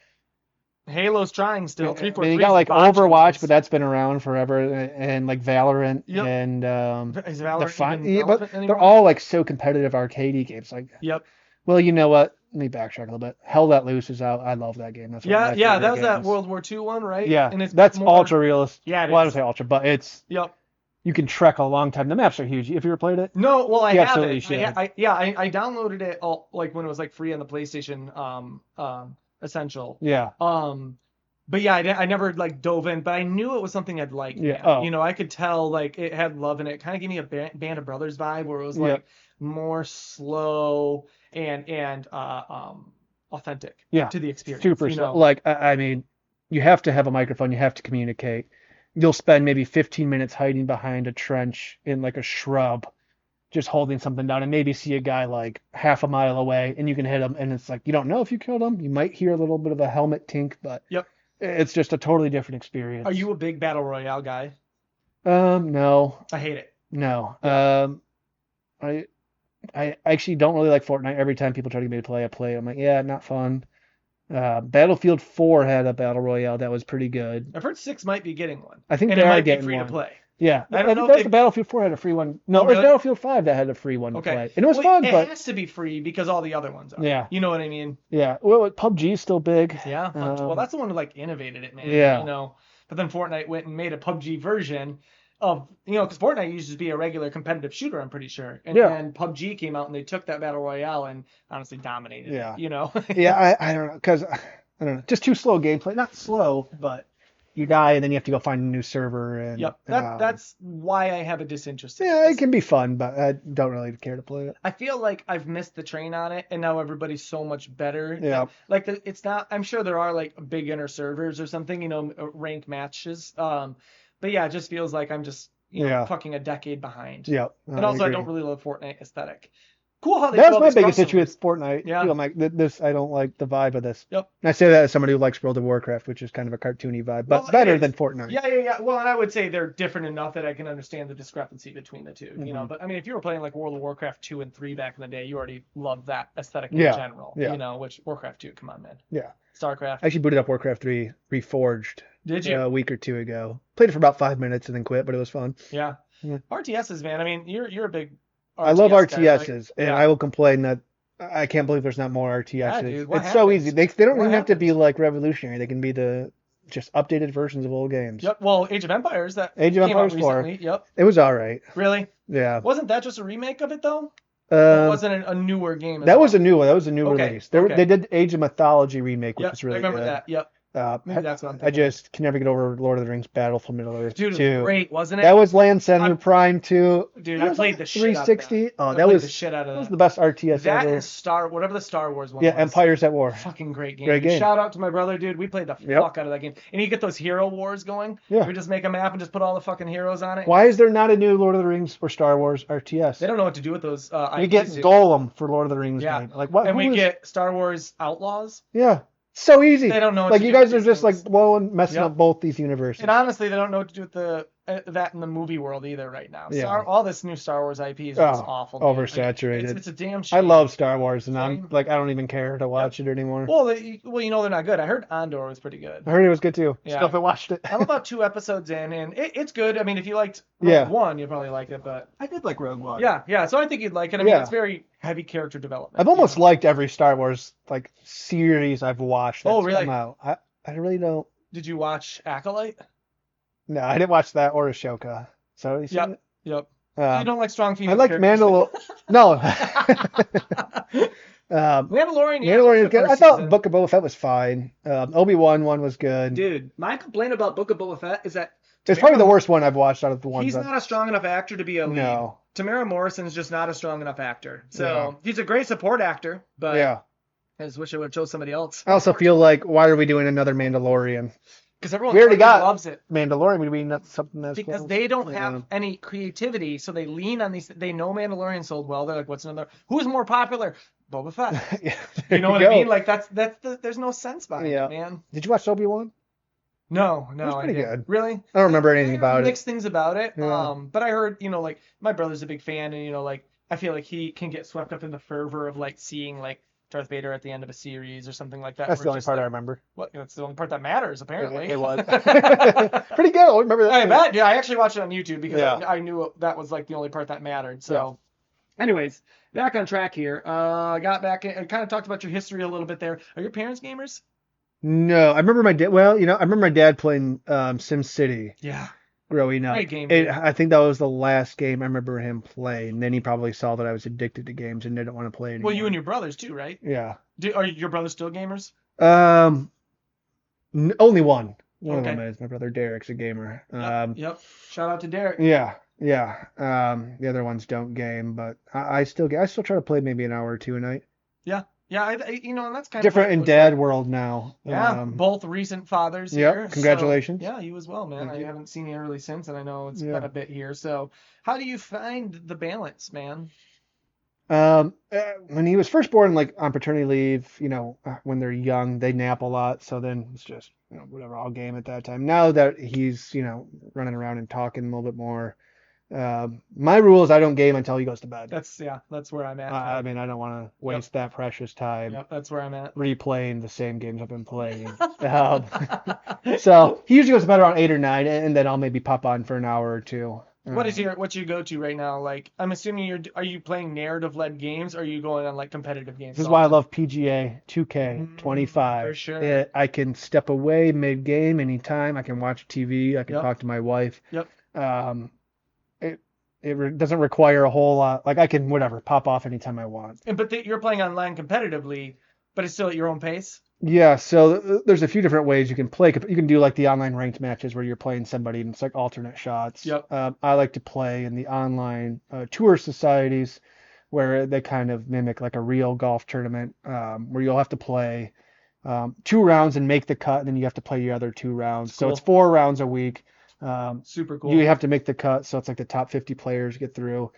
S1: Halo's trying still.
S2: I mean, you got
S1: 343's
S2: like
S1: botching
S2: Overwatch,
S1: this.
S2: but that's been around forever, and like Valorant
S1: Yep.
S2: and
S1: Is Valorant even
S2: yeah, but
S1: relevant
S2: they're
S1: anymore?
S2: all like so competitive arcadey games. Like,
S1: Yep.
S2: well, you know what? Let me backtrack a little bit. Hell Let Loose is out. I love that game. That's one of
S1: Yeah,
S2: my
S1: yeah,
S2: favorite
S1: that was that
S2: games.
S1: World War II one, right?
S2: Yeah,
S1: And it's
S2: that's
S1: more
S2: ultra realist.
S1: Yeah, it
S2: Well, I don't
S1: is.
S2: say ultra, but it's
S1: Yep.
S2: you can trek a long time. The maps are huge. If you ever played it,
S1: No, well, I
S2: you
S1: have
S2: absolutely
S1: it.
S2: should.
S1: I downloaded it all like when it was like free on the PlayStation Essential.
S2: Yeah.
S1: But yeah, I never like dove in, but I knew it was something I'd like,
S2: Yeah.
S1: man.
S2: Oh.
S1: I could tell like it had love in it. Kind of gave me a Band of Brothers vibe where it was
S2: Yeah.
S1: like more slow and authentic
S2: Yeah.
S1: to the experience.
S2: Super slow. Like I mean, you have to have a microphone. You have to communicate. You'll spend maybe 15 minutes hiding behind a trench in like a shrub, just holding something down, and maybe see a guy like half a mile away, and you can hit him, and it's like you don't know if you killed him. You might hear a little bit of a helmet tink, but
S1: Yep.
S2: it's just a totally different experience.
S1: Are you a big battle royale guy?
S2: No,
S1: I hate it.
S2: no.
S1: Yeah.
S2: I actually don't really like Fortnite. Every time people try to get me to play, I play. I'm like, yeah, not fun. Battlefield 4 had a battle royale that was pretty good.
S1: I've heard 6 might be getting one.
S2: I think
S1: and
S2: they
S1: it
S2: are
S1: might be
S2: getting
S1: free
S2: one.
S1: to play.
S2: Yeah,
S1: I don't know if
S2: that's
S1: they-
S2: the Battlefield 4 had a free one. No,
S1: Oh,
S2: it was
S1: really?
S2: Battlefield 5 that had a free one to
S1: Okay.
S2: play, and it was
S1: Well,
S2: fun.
S1: It
S2: But
S1: has to be free because all the other ones are.
S2: yeah,
S1: You know what I mean?
S2: yeah. Well, PUBG is still big.
S1: Yeah. Well, that's the one who like innovated it, man.
S2: Yeah.
S1: But then Fortnite went and made a PUBG version of, because Fortnite used to be a regular competitive shooter, I'm pretty sure. And
S2: Yeah.
S1: then PUBG came out and they took that battle royale and honestly dominated
S2: Yeah.
S1: it.
S2: Yeah, I don't know, because I don't know, just too slow gameplay. Not slow, but you die and then you have to go find a new server. And
S1: Yep. That's why I have a disinterest in
S2: yeah,
S1: it.
S2: it can be fun, but I don't really care to play it.
S1: I feel like I've missed the train on it, and now everybody's so much better.
S2: Yeah.
S1: Like it's not. I'm sure there are like big inner servers or something, ranked matches. But yeah, it just feels like I'm just
S2: Yeah.
S1: fucking a decade behind.
S2: Yeah.
S1: And also, I don't really love Fortnite aesthetic. Cool how they
S2: That
S1: do
S2: was
S1: all
S2: my
S1: these
S2: biggest issue
S1: crossovers.
S2: with Fortnite.
S1: Yeah.
S2: Too. I'm like, this, I don't like the vibe of this.
S1: Yep.
S2: And I say that as somebody who likes World of Warcraft, which is kind of a cartoony vibe, but
S1: Well, it
S2: better
S1: is.
S2: than Fortnite.
S1: Yeah. Well, and I would say they're different enough that I can understand the discrepancy between the two.
S2: Mhm.
S1: But I mean, if you were playing like World of Warcraft 2 and 3 back in the day, you already loved that aesthetic in
S2: Yeah.
S1: general.
S2: Yeah.
S1: Which Warcraft 2, come on, man.
S2: Yeah.
S1: StarCraft.
S2: I actually booted up Warcraft 3 Reforged
S1: Did you?
S2: a week or two ago. Played it for about 5 minutes and then quit, but it was fun.
S1: Yeah.
S2: Yeah.
S1: RTSs, man. I mean, you're a big
S2: I love
S1: RTS guy,
S2: RTSs,
S1: right?
S2: and
S1: Yeah.
S2: I will complain that I can't believe there's not more RTSs.
S1: Yeah, dude, what
S2: It's so
S1: happens?
S2: easy. They don't
S1: What
S2: even have to be
S1: happens?
S2: like revolutionary. They can be the just updated versions of old games.
S1: Yep. Well, Age of Empires that
S2: Age of
S1: came out
S2: Empires 4.
S1: recently. Yep.
S2: It was all right.
S1: Really?
S2: Yeah.
S1: Wasn't that just a remake of it though? Or wasn't it a newer game? As
S2: That
S1: well?
S2: was a new one. That was a new
S1: Okay,
S2: release.
S1: okay.
S2: They did Age of Mythology remake, which
S1: Yep.
S2: was really
S1: I remember
S2: good.
S1: that. Yep. Maybe that's what I'm
S2: I
S1: thinking.
S2: just can never get over Lord of the Rings Battle for Middle Earth
S1: Dude, it
S2: 2.
S1: was great, wasn't it?
S2: That was Land Center
S1: I'm-
S2: Prime 2.
S1: Dude,
S2: It
S1: I
S2: was
S1: played
S2: like
S1: the shit out of that.
S2: 360. Oh,
S1: I
S2: that
S1: played
S2: was
S1: the shit out of
S2: that was
S1: that.
S2: the best RTS
S1: That
S2: ever.
S1: and whatever the Star Wars one
S2: Yeah,
S1: was.
S2: Empires at War.
S1: Fucking great game.
S2: Great game.
S1: Shout out to my brother, dude. We played the
S2: Yep.
S1: fuck out of that game. And you get those hero wars going.
S2: Yeah.
S1: We just make a map and just put all the fucking heroes on it.
S2: Why is there not a new Lord of the Rings or Star Wars RTS?
S1: They don't know what to do with those
S2: We
S1: IPs,
S2: get
S1: dude.
S2: Golem for Lord of the Rings
S1: Yeah.
S2: game. Like what?
S1: And
S2: who
S1: we
S2: is-
S1: get Star Wars Outlaws.
S2: Yeah. So easy.
S1: They don't know what
S2: Like
S1: to
S2: you
S1: do
S2: guys
S1: with
S2: are
S1: these
S2: just like
S1: things.
S2: blowing, messing
S1: Yep.
S2: up both these universes.
S1: And honestly, they don't know what to do with that in the movie world either right now.
S2: Yeah.
S1: All this new Star Wars IP is just
S2: Oh,
S1: awful. dude. Like,
S2: oversaturated.
S1: it's a damn shame.
S2: I love Star Wars, and I'm
S1: Same.
S2: like, I don't even care to watch it anymore.
S1: Well, they're not good. I heard Andor was pretty good.
S2: I heard it was good too.
S1: Yeah.
S2: Still haven't watched it.
S1: I'm about 2 episodes in, and it's good. I mean, if you liked
S2: Yeah.
S1: Rogue One, you'll probably like it. But
S2: I did like Rogue One.
S1: yeah. So I think you'd like it. I mean,
S2: Yeah.
S1: it's very heavy character development.
S2: I've almost liked every Star Wars like series I've watched. That's
S1: Oh, really?
S2: come out. I really don't.
S1: Did you watch Acolyte?
S2: No, I didn't watch that or Ashoka. So you seen
S1: Yep.
S2: it?
S1: Yep. I don't like strong
S2: I
S1: female
S2: like
S1: characters.
S2: No.
S1: Mandalorian, yeah,
S2: Mandalorian
S1: the
S2: was good. I
S1: first
S2: thought
S1: season.
S2: Book of Boba Fett was fine. Obi-Wan one was good.
S1: Dude, my complaint about Book of Boba Fett is that
S2: It's probably the
S1: Tamara,
S2: worst one I've watched out of the ones
S1: he's
S2: that.
S1: not a strong enough actor to be a lead.
S2: No.
S1: Tamara Morrison's just not a strong enough actor. So
S2: Yeah.
S1: he's a great support actor, but
S2: Yeah.
S1: I just wish I would have chose somebody else.
S2: I also feel like, why are we doing another Mandalorian?
S1: Because everyone
S2: We already got
S1: loves it.
S2: Mandalorian. We mean that's something that's
S1: Because
S2: close.
S1: they don't have any creativity, so they lean on these. They know Mandalorian sold well. They're like, what's another? Who's more popular? Boba Fett.
S2: Yeah,
S1: You know what
S2: go.
S1: I mean? Like there's no sense behind
S2: Yeah.
S1: it, man.
S2: Did you watch Obi-Wan?
S1: No,
S2: It was
S1: I
S2: pretty
S1: didn't.
S2: good.
S1: Really?
S2: I don't remember
S1: I
S2: anything
S1: heard
S2: about it.
S1: mixed things about it.
S2: Yeah.
S1: But I heard, like my brother's a big fan, and like I feel like he can get swept up in the fervor of like seeing like Darth Vader at the end of a series or something like that.
S2: That's
S1: where
S2: the only
S1: it's just
S2: part I
S1: like,
S2: remember.
S1: What? That's the only part that matters, apparently.
S2: It was. Pretty good. I remember that.
S1: I bet. Yeah, I actually watched it on YouTube because
S2: Yeah.
S1: I knew that was like the only part that mattered. So, anyways, back on track here. I got back. I kind of talked about your history a little bit there. Are your parents gamers?
S2: No, I remember my dad. Well, I remember my dad playing Sim City
S1: Yeah.
S2: growing up.
S1: Great game.
S2: I think that was the last game I remember him playing. Then he probably saw that I was addicted to games and didn't want to play anymore.
S1: Well, you and your brothers too, right?
S2: Yeah.
S1: Are your brothers still gamers?
S2: Only one. One of
S1: Okay.
S2: them is my brother Derek's a gamer.
S1: Yep. Shout out to Derek.
S2: Yeah. The other ones don't game, but I still try to play maybe an hour or two a night.
S1: Yeah, and that's kind
S2: Different
S1: of
S2: in dad world now.
S1: Yeah, both recent fathers
S2: Yep,
S1: here.
S2: congratulations.
S1: So, yeah, you as well, man.
S2: Thank
S1: I
S2: you.
S1: haven't seen you early since, and I know it's
S2: Yeah.
S1: been a bit here. So, how do you find the balance, man?
S2: When he was first born, like on paternity leave, when they're young, they nap a lot. So then it's just, whatever, I'll game at that time. Now that he's, running around and talking a little bit more, my rule is I don't game until he goes to bed.
S1: That's where I'm at.
S2: I mean, I don't want to waste that precious time
S1: Yep, that's where I'm at.
S2: replaying the same games I've been playing. So he usually goes to bed around 8 or 9, and then I'll maybe pop on for an hour or two.
S1: What's your go-to right now? Like, I'm assuming are you playing narrative-led games, or are you going on like competitive games?
S2: This is why I love PGA 2K25.
S1: For sure.
S2: I can step away mid-game anytime. I can watch TV. I can
S1: Yep.
S2: talk to my wife.
S1: Yep.
S2: It doesn't require a whole lot. Like I can pop off anytime I want.
S1: But you're playing online competitively, but it's still at your own pace.
S2: Yeah, so there's a few different ways you can play. You can do like the online ranked matches where you're playing somebody and it's like alternate shots.
S1: Yep.
S2: I like to play in the online tour societies where they kind of mimic like a real golf tournament where you'll have to play 2 rounds and make the cut, and then you have to play your other 2 rounds. So
S1: Cool.
S2: it's 4 rounds a week.
S1: Super cool.
S2: You have to make the cut, so it's like the top 50 players get through.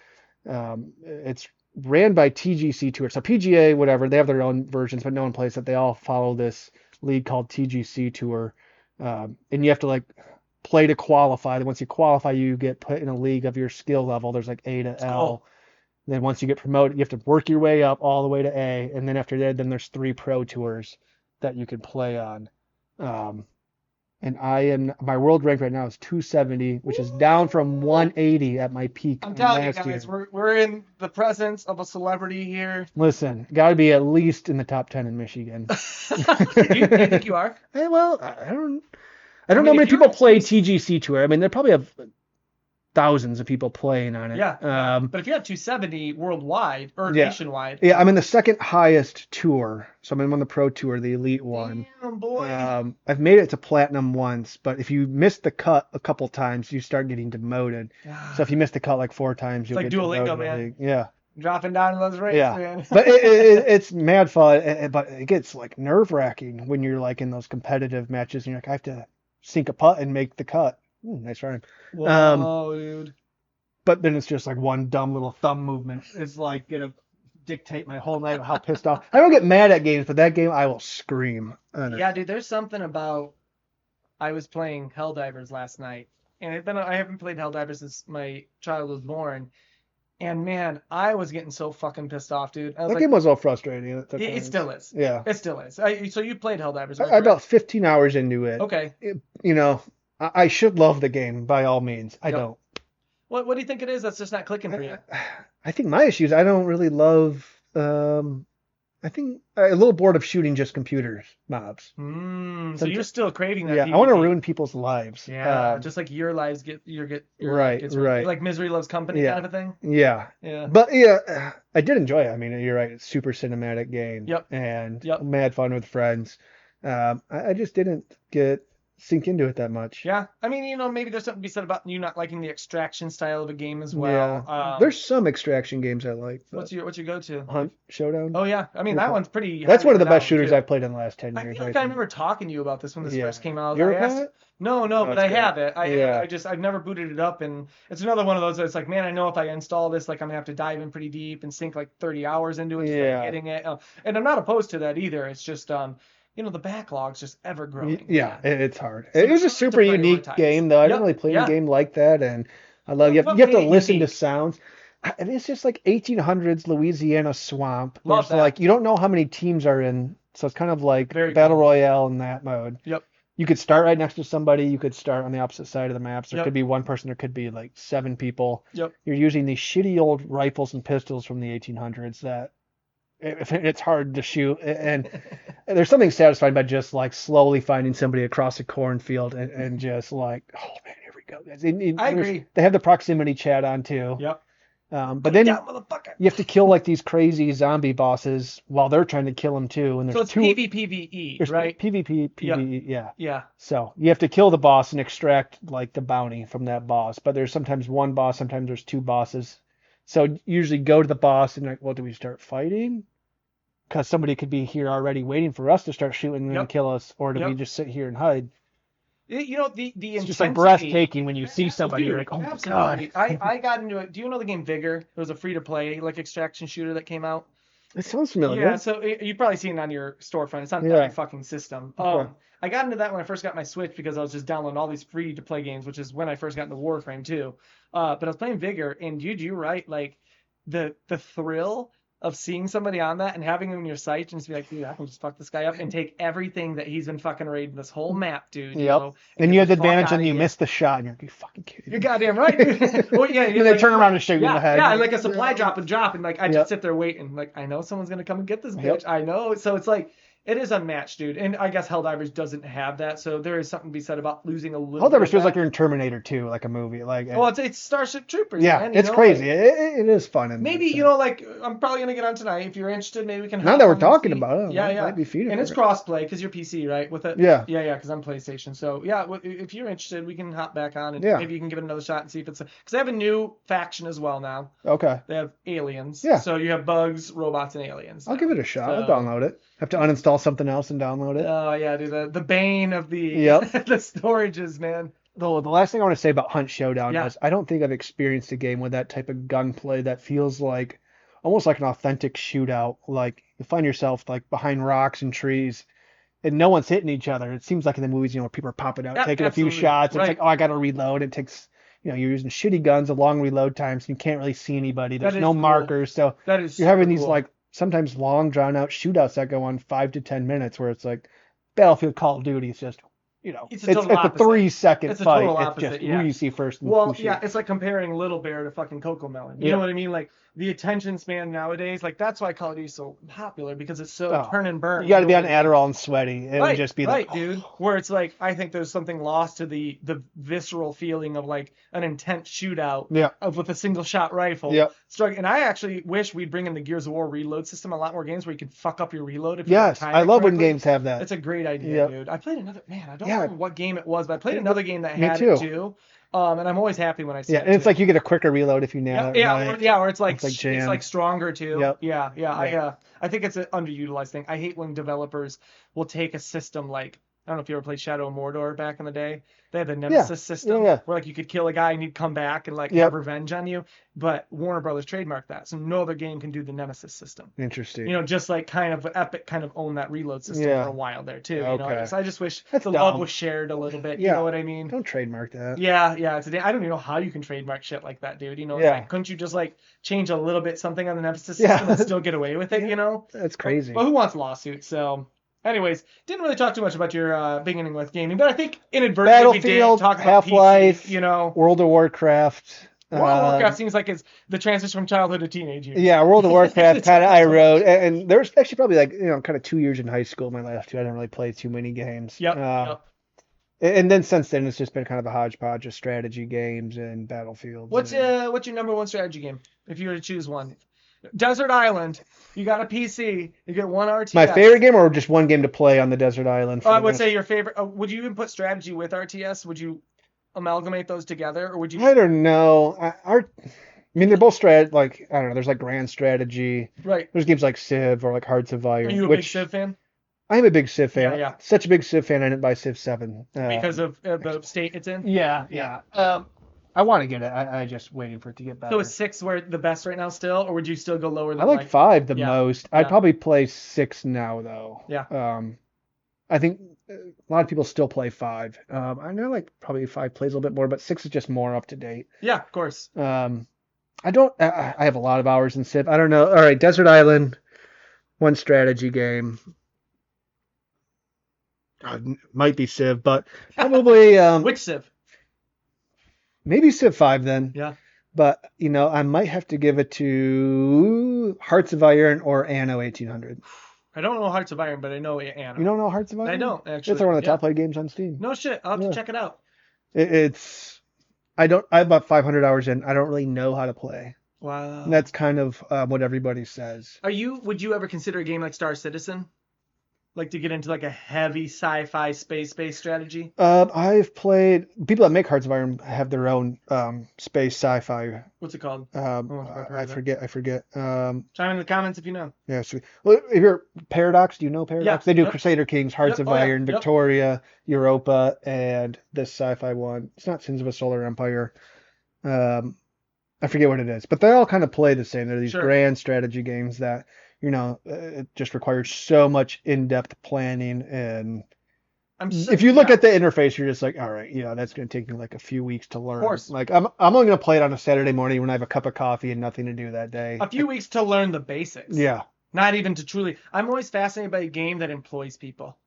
S2: It's ran by TGC Tour. So PGA, whatever, they have their own versions, but no one plays it. They all follow this league called TGC Tour. And you have to like play to qualify. Once you qualify, you get put in a league of your skill level. There's like A to L.
S1: Cool.
S2: Then once you get promoted, you have to work your way up all the way to A. And then after that, then there's 3 pro tours that you can play on. And my world rank right now is 270, which is down from 180 at my peak
S1: I'm telling you
S2: last
S1: guys,
S2: year.
S1: we're in the presence of a celebrity here.
S2: Listen, got to be at least in the top 10 in Michigan.
S1: you think you are?
S2: Well, I don't
S1: I
S2: know
S1: mean,
S2: many
S1: if you're
S2: people play
S1: at
S2: TGC Tour. I mean, they probably have thousands of people playing on it.
S1: Yeah. But if you have 270 worldwide or
S2: Yeah.
S1: nationwide,
S2: Yeah, I'm in the second highest tour. So I'm on the pro tour, the elite one.
S1: damn boy.
S2: I've made it to platinum once, but if you miss the cut a couple times, you start getting demoted. So if you miss the cut like 4 times, you'll
S1: like
S2: get
S1: Duolingo,
S2: demoted in the
S1: man.
S2: league. Yeah.
S1: Dropping down in those rates,
S2: Yeah.
S1: man.
S2: But it's mad fun. But it gets like nerve wracking when you're like in those competitive matches and you're like, I have to sink a putt and make the cut. Nice rhyme.
S1: Whoa, dude.
S2: But then it's just like one dumb little thumb movement. It's like gonna dictate my whole night of how pissed off. I don't get mad at games, but that game I will scream.
S1: Yeah, dude, there's something about. I was playing Helldivers last night, and I haven't played Helldivers since my child was born. And man, I was getting so fucking pissed off, dude. I was
S2: That
S1: like,
S2: game was all frustrating.
S1: it still is.
S2: Yeah.
S1: It still is. So you played Helldivers, right?
S2: I about 15 hours into it.
S1: Okay.
S2: I should love the game by all means. I
S1: Yep.
S2: don't.
S1: What do you think it is that's just not clicking for you?
S2: I think my issue is I don't really love I think a little bored of shooting just computers mobs.
S1: So you're still craving that
S2: Yeah, I want to
S1: PvP.
S2: ruin people's lives.
S1: Yeah, just like your lives your life
S2: Right,
S1: gets ruined.
S2: right.
S1: Like Misery Loves Company kind
S2: Yeah,
S1: of a thing.
S2: yeah.
S1: Yeah.
S2: But yeah, I did enjoy it. I mean, you're right. It's super cinematic game
S1: Yep.
S2: and
S1: Yep.
S2: mad fun with friends. I just didn't get sink into it that much.
S1: Yeah. I mean, maybe there's something to be said about you not liking the extraction style of a game as
S2: Yeah,
S1: well.
S2: there's some extraction games I like, but
S1: What's your go-to?
S2: Hunt Showdown.
S1: Oh yeah. I mean, that one's pretty
S2: That's
S1: highly
S2: one of the best
S1: renowned
S2: shooters
S1: too.
S2: I've played in the last 10
S1: I
S2: years,
S1: feel
S2: I
S1: like I
S2: think.
S1: remember talking to you about this when this
S2: Yeah.
S1: first came out.
S2: You
S1: I
S2: ever
S1: asked.
S2: play it?
S1: No,
S2: Oh,
S1: but
S2: it's
S1: I
S2: great.
S1: have it.
S2: Yeah.
S1: I've never booted it up, and it's another one of those that's like, man, I know if I install this, like I'm gonna have to dive in pretty deep and sink like 30 hours into it to start
S2: Yeah.
S1: getting it. And I'm not opposed to that either. It's just the backlog's just ever growing.
S2: Yeah,
S1: Man.
S2: it's hard.
S1: So
S2: It was a
S1: it's hard to
S2: super unique
S1: prioritize.
S2: game, though. I didn't
S1: Yep.
S2: really play a
S1: Yeah.
S2: game like that, and I love you
S1: What
S2: have to
S1: made it
S2: listen to
S1: unique?
S2: sounds. And it's just like 1800s Louisiana swamp.
S1: Love
S2: There's
S1: that.
S2: like you don't know how many teams are in, so it's kind of like
S1: Very
S2: battle
S1: cool.
S2: royale in that mode.
S1: Yep.
S2: You could start right next to somebody. You could start on the opposite side of the maps. There
S1: Yep.
S2: could be one person. There could be like 7 people.
S1: Yep.
S2: You're using these shitty old rifles and pistols from the 1800s that it's hard to shoot. And there's something satisfying by just like slowly finding somebody across a cornfield and just like, oh man, here we go, guys.
S1: I agree.
S2: They have the proximity chat on too.
S1: Yep.
S2: But then
S1: Yeah, motherfucker.
S2: you have to kill like these crazy zombie bosses while they're trying to kill them too. And
S1: So
S2: there's
S1: it's
S2: two.
S1: PvPvE,
S2: There's
S1: right?
S2: PvP, PvE, yeah.
S1: Yeah.
S2: So you have to kill the boss and extract like the bounty from that boss. But there's sometimes one boss, sometimes there's two bosses. So usually go to the boss and like, well, do we start fighting? Because somebody could be here already waiting for us to start shooting and kill us, or do we
S1: Yep.
S2: just sit here and hide?
S1: The
S2: It's just like
S1: intensity.
S2: breathtaking when you see somebody.
S1: Dude,
S2: You're like, oh my
S1: absolutely.
S2: god.
S1: I got into it. Do you know the game Vigor? It was a free-to-play like extraction shooter that came out.
S2: It sounds familiar.
S1: Yeah, so you've probably seen it on your storefront. It's on
S2: Yeah.
S1: every fucking system.
S2: Okay.
S1: I got into that when I first got my Switch because I was just downloading all these free-to-play games, which is when I first got into Warframe too. But I was playing Vigor, and dude, you're right. Like the thrill of seeing somebody on that and having him in your sight and just be like, dude, I can just fuck this guy up and take everything that he's been fucking raiding this whole map, dude. You
S2: Yep.
S1: know,
S2: And
S1: get
S2: you have the
S1: fuck
S2: advantage
S1: outta
S2: and you
S1: here.
S2: miss the shot and you're like, you fucking kidding
S1: You're
S2: me.
S1: goddamn right, dude. Well, yeah,
S2: And they turn around and shoot you in the head.
S1: Yeah, and like a supply drop and like I
S2: Yep.
S1: just sit there waiting. Like I know someone's gonna come and get this bitch.
S2: Yep.
S1: I know. So it's like it is unmatched, dude. And I guess Helldivers doesn't have that, so there is something to be said about losing a little.
S2: Helldivers
S1: bit of
S2: feels like
S1: that.
S2: you're in Terminator 2, like a movie. Like,
S1: Well, it's Starship Troopers.
S2: yeah,
S1: man, you
S2: it's
S1: know,
S2: crazy.
S1: like,
S2: It is fun. In
S1: maybe
S2: that sense.
S1: like I'm probably gonna get on tonight. If you're interested, maybe we can.
S2: Now
S1: hop
S2: that we're
S1: on and
S2: talking
S1: see.
S2: about it,
S1: yeah,
S2: I
S1: yeah.
S2: might be feeding
S1: And
S2: for
S1: it's
S2: it.
S1: crossplay because you're PC, right? With it.
S2: Yeah.
S1: Yeah, because I'm PlayStation. So yeah, if you're interested, we can hop back on and
S2: Yeah.
S1: maybe you can give it another shot and see if it's because they have a new faction as well now.
S2: Okay.
S1: They have aliens.
S2: Yeah.
S1: So you have bugs, robots, and aliens.
S2: I'll
S1: now.
S2: give it a shot. I'll
S1: So-
S2: download it. Have to uninstall something else and download it.
S1: Oh yeah, dude, the bane of the
S2: Yep.
S1: the storages, man.
S2: The last thing I want to say about Hunt Showdown
S1: Yeah.
S2: is I don't think I've experienced a game with that type of gunplay that feels like almost like an authentic shootout. Like you find yourself like behind rocks and trees and no one's hitting each other. It seems like in the movies, people are popping out,
S1: Yeah,
S2: taking a few
S1: absolutely.
S2: shots. It's
S1: Right.
S2: like, oh, I got to reload. It takes, you're using shitty guns, a long reload times. You can't really see anybody. There's
S1: That is
S2: no
S1: cool.
S2: markers. So
S1: That is
S2: you're having
S1: super
S2: these
S1: cool.
S2: like sometimes long drawn out shootouts that go on 5 to 10 minutes where it's like Battlefield Call of Duty is just
S1: It's
S2: it's
S1: a total
S2: a
S1: opposite.
S2: 3 second
S1: It's a
S2: fight.
S1: total
S2: It's
S1: opposite,
S2: just
S1: yeah.
S2: who you see first and
S1: Well,
S2: who
S1: yeah,
S2: shoots.
S1: it's like comparing Little Bear to fucking Coco Melon. You
S2: Yeah.
S1: know what I mean? Like the attention span nowadays, like that's why Call of Duty is so popular because it's so
S2: Oh,
S1: turn and burn.
S2: You got to be
S1: know
S2: on
S1: what I mean?
S2: Adderall and sweaty. It would just be like,
S1: dude. Where it's like I think there's something lost to the visceral feeling of like an intense shootout
S2: yeah,
S1: with a single shot rifle.
S2: Yep.
S1: And I actually wish we'd bring in the Gears of War reload system a lot more games where you can fuck up your reload if you
S2: yes,
S1: time
S2: I
S1: it
S2: love when
S1: correctly.
S2: games have that.
S1: It's a great idea,
S2: Yep.
S1: dude. I played another I don't
S2: Yeah.
S1: remember what game it was, but I played another game that
S2: Me
S1: had
S2: too.
S1: it too. And I'm always happy when I see
S2: Yeah,
S1: it
S2: and it's
S1: too.
S2: like you get a quicker reload if you nail
S1: Yeah,
S2: it right.
S1: or it's like
S2: It's like
S1: it's
S2: jam.
S1: like stronger too.
S2: Yep.
S1: Yeah.
S2: Yeah.
S1: I think it's an underutilized thing. I hate when developers will take a system like I don't know if you ever played Shadow of Mordor back in the day. They had the Nemesis system
S2: Yeah.
S1: where like you could kill a guy and he'd come back and like
S2: Yep.
S1: have revenge on you. But Warner Brothers trademarked that, so no other game can do the Nemesis system.
S2: Interesting.
S1: Just like kind of Epic kind of owned that reload system
S2: Yeah.
S1: for a while there too.
S2: Okay.
S1: So I just wish
S2: That's
S1: the love
S2: dumb.
S1: was shared a little bit. You
S2: Yeah.
S1: know what I mean?
S2: Don't trademark that.
S1: Yeah. I don't even know how you can trademark shit like that, dude. It's
S2: Yeah.
S1: like, couldn't you just like change a little bit something on the Nemesis
S2: Yeah.
S1: system and still get away with it,
S2: That's crazy.
S1: But who wants lawsuits? So, anyways, didn't really talk too much about your beginning with gaming, but I think inadvertently we did
S2: Battlefield,
S1: talk about
S2: Half-Life,
S1: PC,
S2: World of Warcraft.
S1: World of
S2: Um,
S1: Warcraft seems like it's the transition from childhood to teenage years.
S2: Yeah, World of Warcraft kind of I
S1: Totally.
S2: wrote, and there was actually probably like kind of 2 years in high school. My last two, I didn't really play too many games.
S1: Yep. Yep.
S2: And then since then, it's just been kind of a hodgepodge of strategy games and battlefields.
S1: What's your number one strategy game if you were to choose one? Desert Island. You got a PC. You get one RTS.
S2: My favorite game, or just one game to play on the desert island?
S1: I would say your favorite. Would you even put strategy with RTS? Would you amalgamate those together, or would you?
S2: I don't know. I mean, they're both like I don't know. There's like grand strategy.
S1: Right.
S2: There's games like Civ or like Hearts of Iron.
S1: Are you a big Civ fan?
S2: I am a big Civ fan.
S1: Yeah.
S2: Such a big Civ fan, I didn't buy Civ 7.
S1: Because of the state it's in?
S2: Yeah. I want to get it. I just waiting for it to get better.
S1: So is 6 where the best right now still, or would you still go lower than
S2: I like 5 the most. I'd probably play 6 now though.
S1: Yeah.
S2: I think a lot of people still play 5. I know like probably 5 plays a little bit more, but 6 is just more up to date.
S1: Yeah, of course.
S2: I have a lot of hours in Civ. I don't know. All right, Desert Island, one strategy game. Might be Civ, but probably
S1: Which Civ?
S2: Maybe Civ 5 then.
S1: Yeah.
S2: But, I might have to give it to Hearts of Iron or Anno 1800.
S1: I don't know Hearts of Iron, but I know Anno.
S2: You don't know Hearts of Iron?
S1: I don't, actually.
S2: It's one of the top played games on Steam.
S1: No shit. I'll have to check it out.
S2: I have about 500 hours in. I don't really know how to play.
S1: Wow.
S2: And that's kind of what everybody says.
S1: Would you ever consider a game like Star Citizen? Like to get into like a heavy sci-fi space-based strategy?
S2: I've played. People that make Hearts of Iron have their own space sci-fi.
S1: What's it called?
S2: I forget.
S1: Chime in the comments if you know.
S2: Yeah, sweet. Well, if you're Paradox, do you know Paradox?
S1: Yeah.
S2: They do Crusader Kings, Hearts of Iron,
S1: Yep.
S2: Victoria, Europa, and this sci-fi one. It's not Sins of a Solar Empire. I forget what it is, but they all kind of play the same. They're these grand strategy games that it just requires so much in-depth planning, and if you look at the interface, you're just like, all right, that's going to take me like a few weeks to learn.
S1: Of course.
S2: Like I'm only going to play it on a Saturday morning when I have a cup of coffee and nothing to do that day.
S1: A few weeks to learn the basics.
S2: Yeah.
S1: Not even to truly. I'm always fascinated by a game that employs people.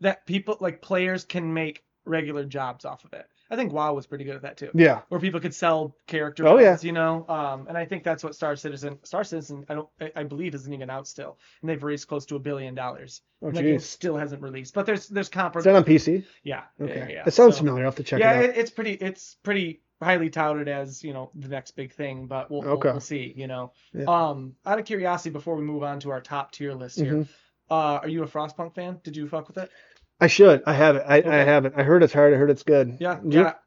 S1: That people, like players, can make regular jobs off of it. I think WoW was pretty good at that too.
S2: Yeah.
S1: Where people could sell character
S2: cards,
S1: and I think that's what Star Citizen, I believe isn't even out still. And they've raised close to $1 billion.
S2: Oh,
S1: and that game still hasn't released. But there's comparable.
S2: Is that on PC?
S1: Yeah.
S2: Okay.
S1: Yeah.
S2: It sounds familiar. I'll have to check it out.
S1: Yeah, it's pretty highly touted as, the next big thing, but we'll see,
S2: Yeah.
S1: Out of curiosity, before we move on to our top tier list here, are you a Frostpunk fan? Did you fuck with it?
S2: I should. I haven't. I haven't. I heard it's hard. I heard it's good.
S1: Yeah.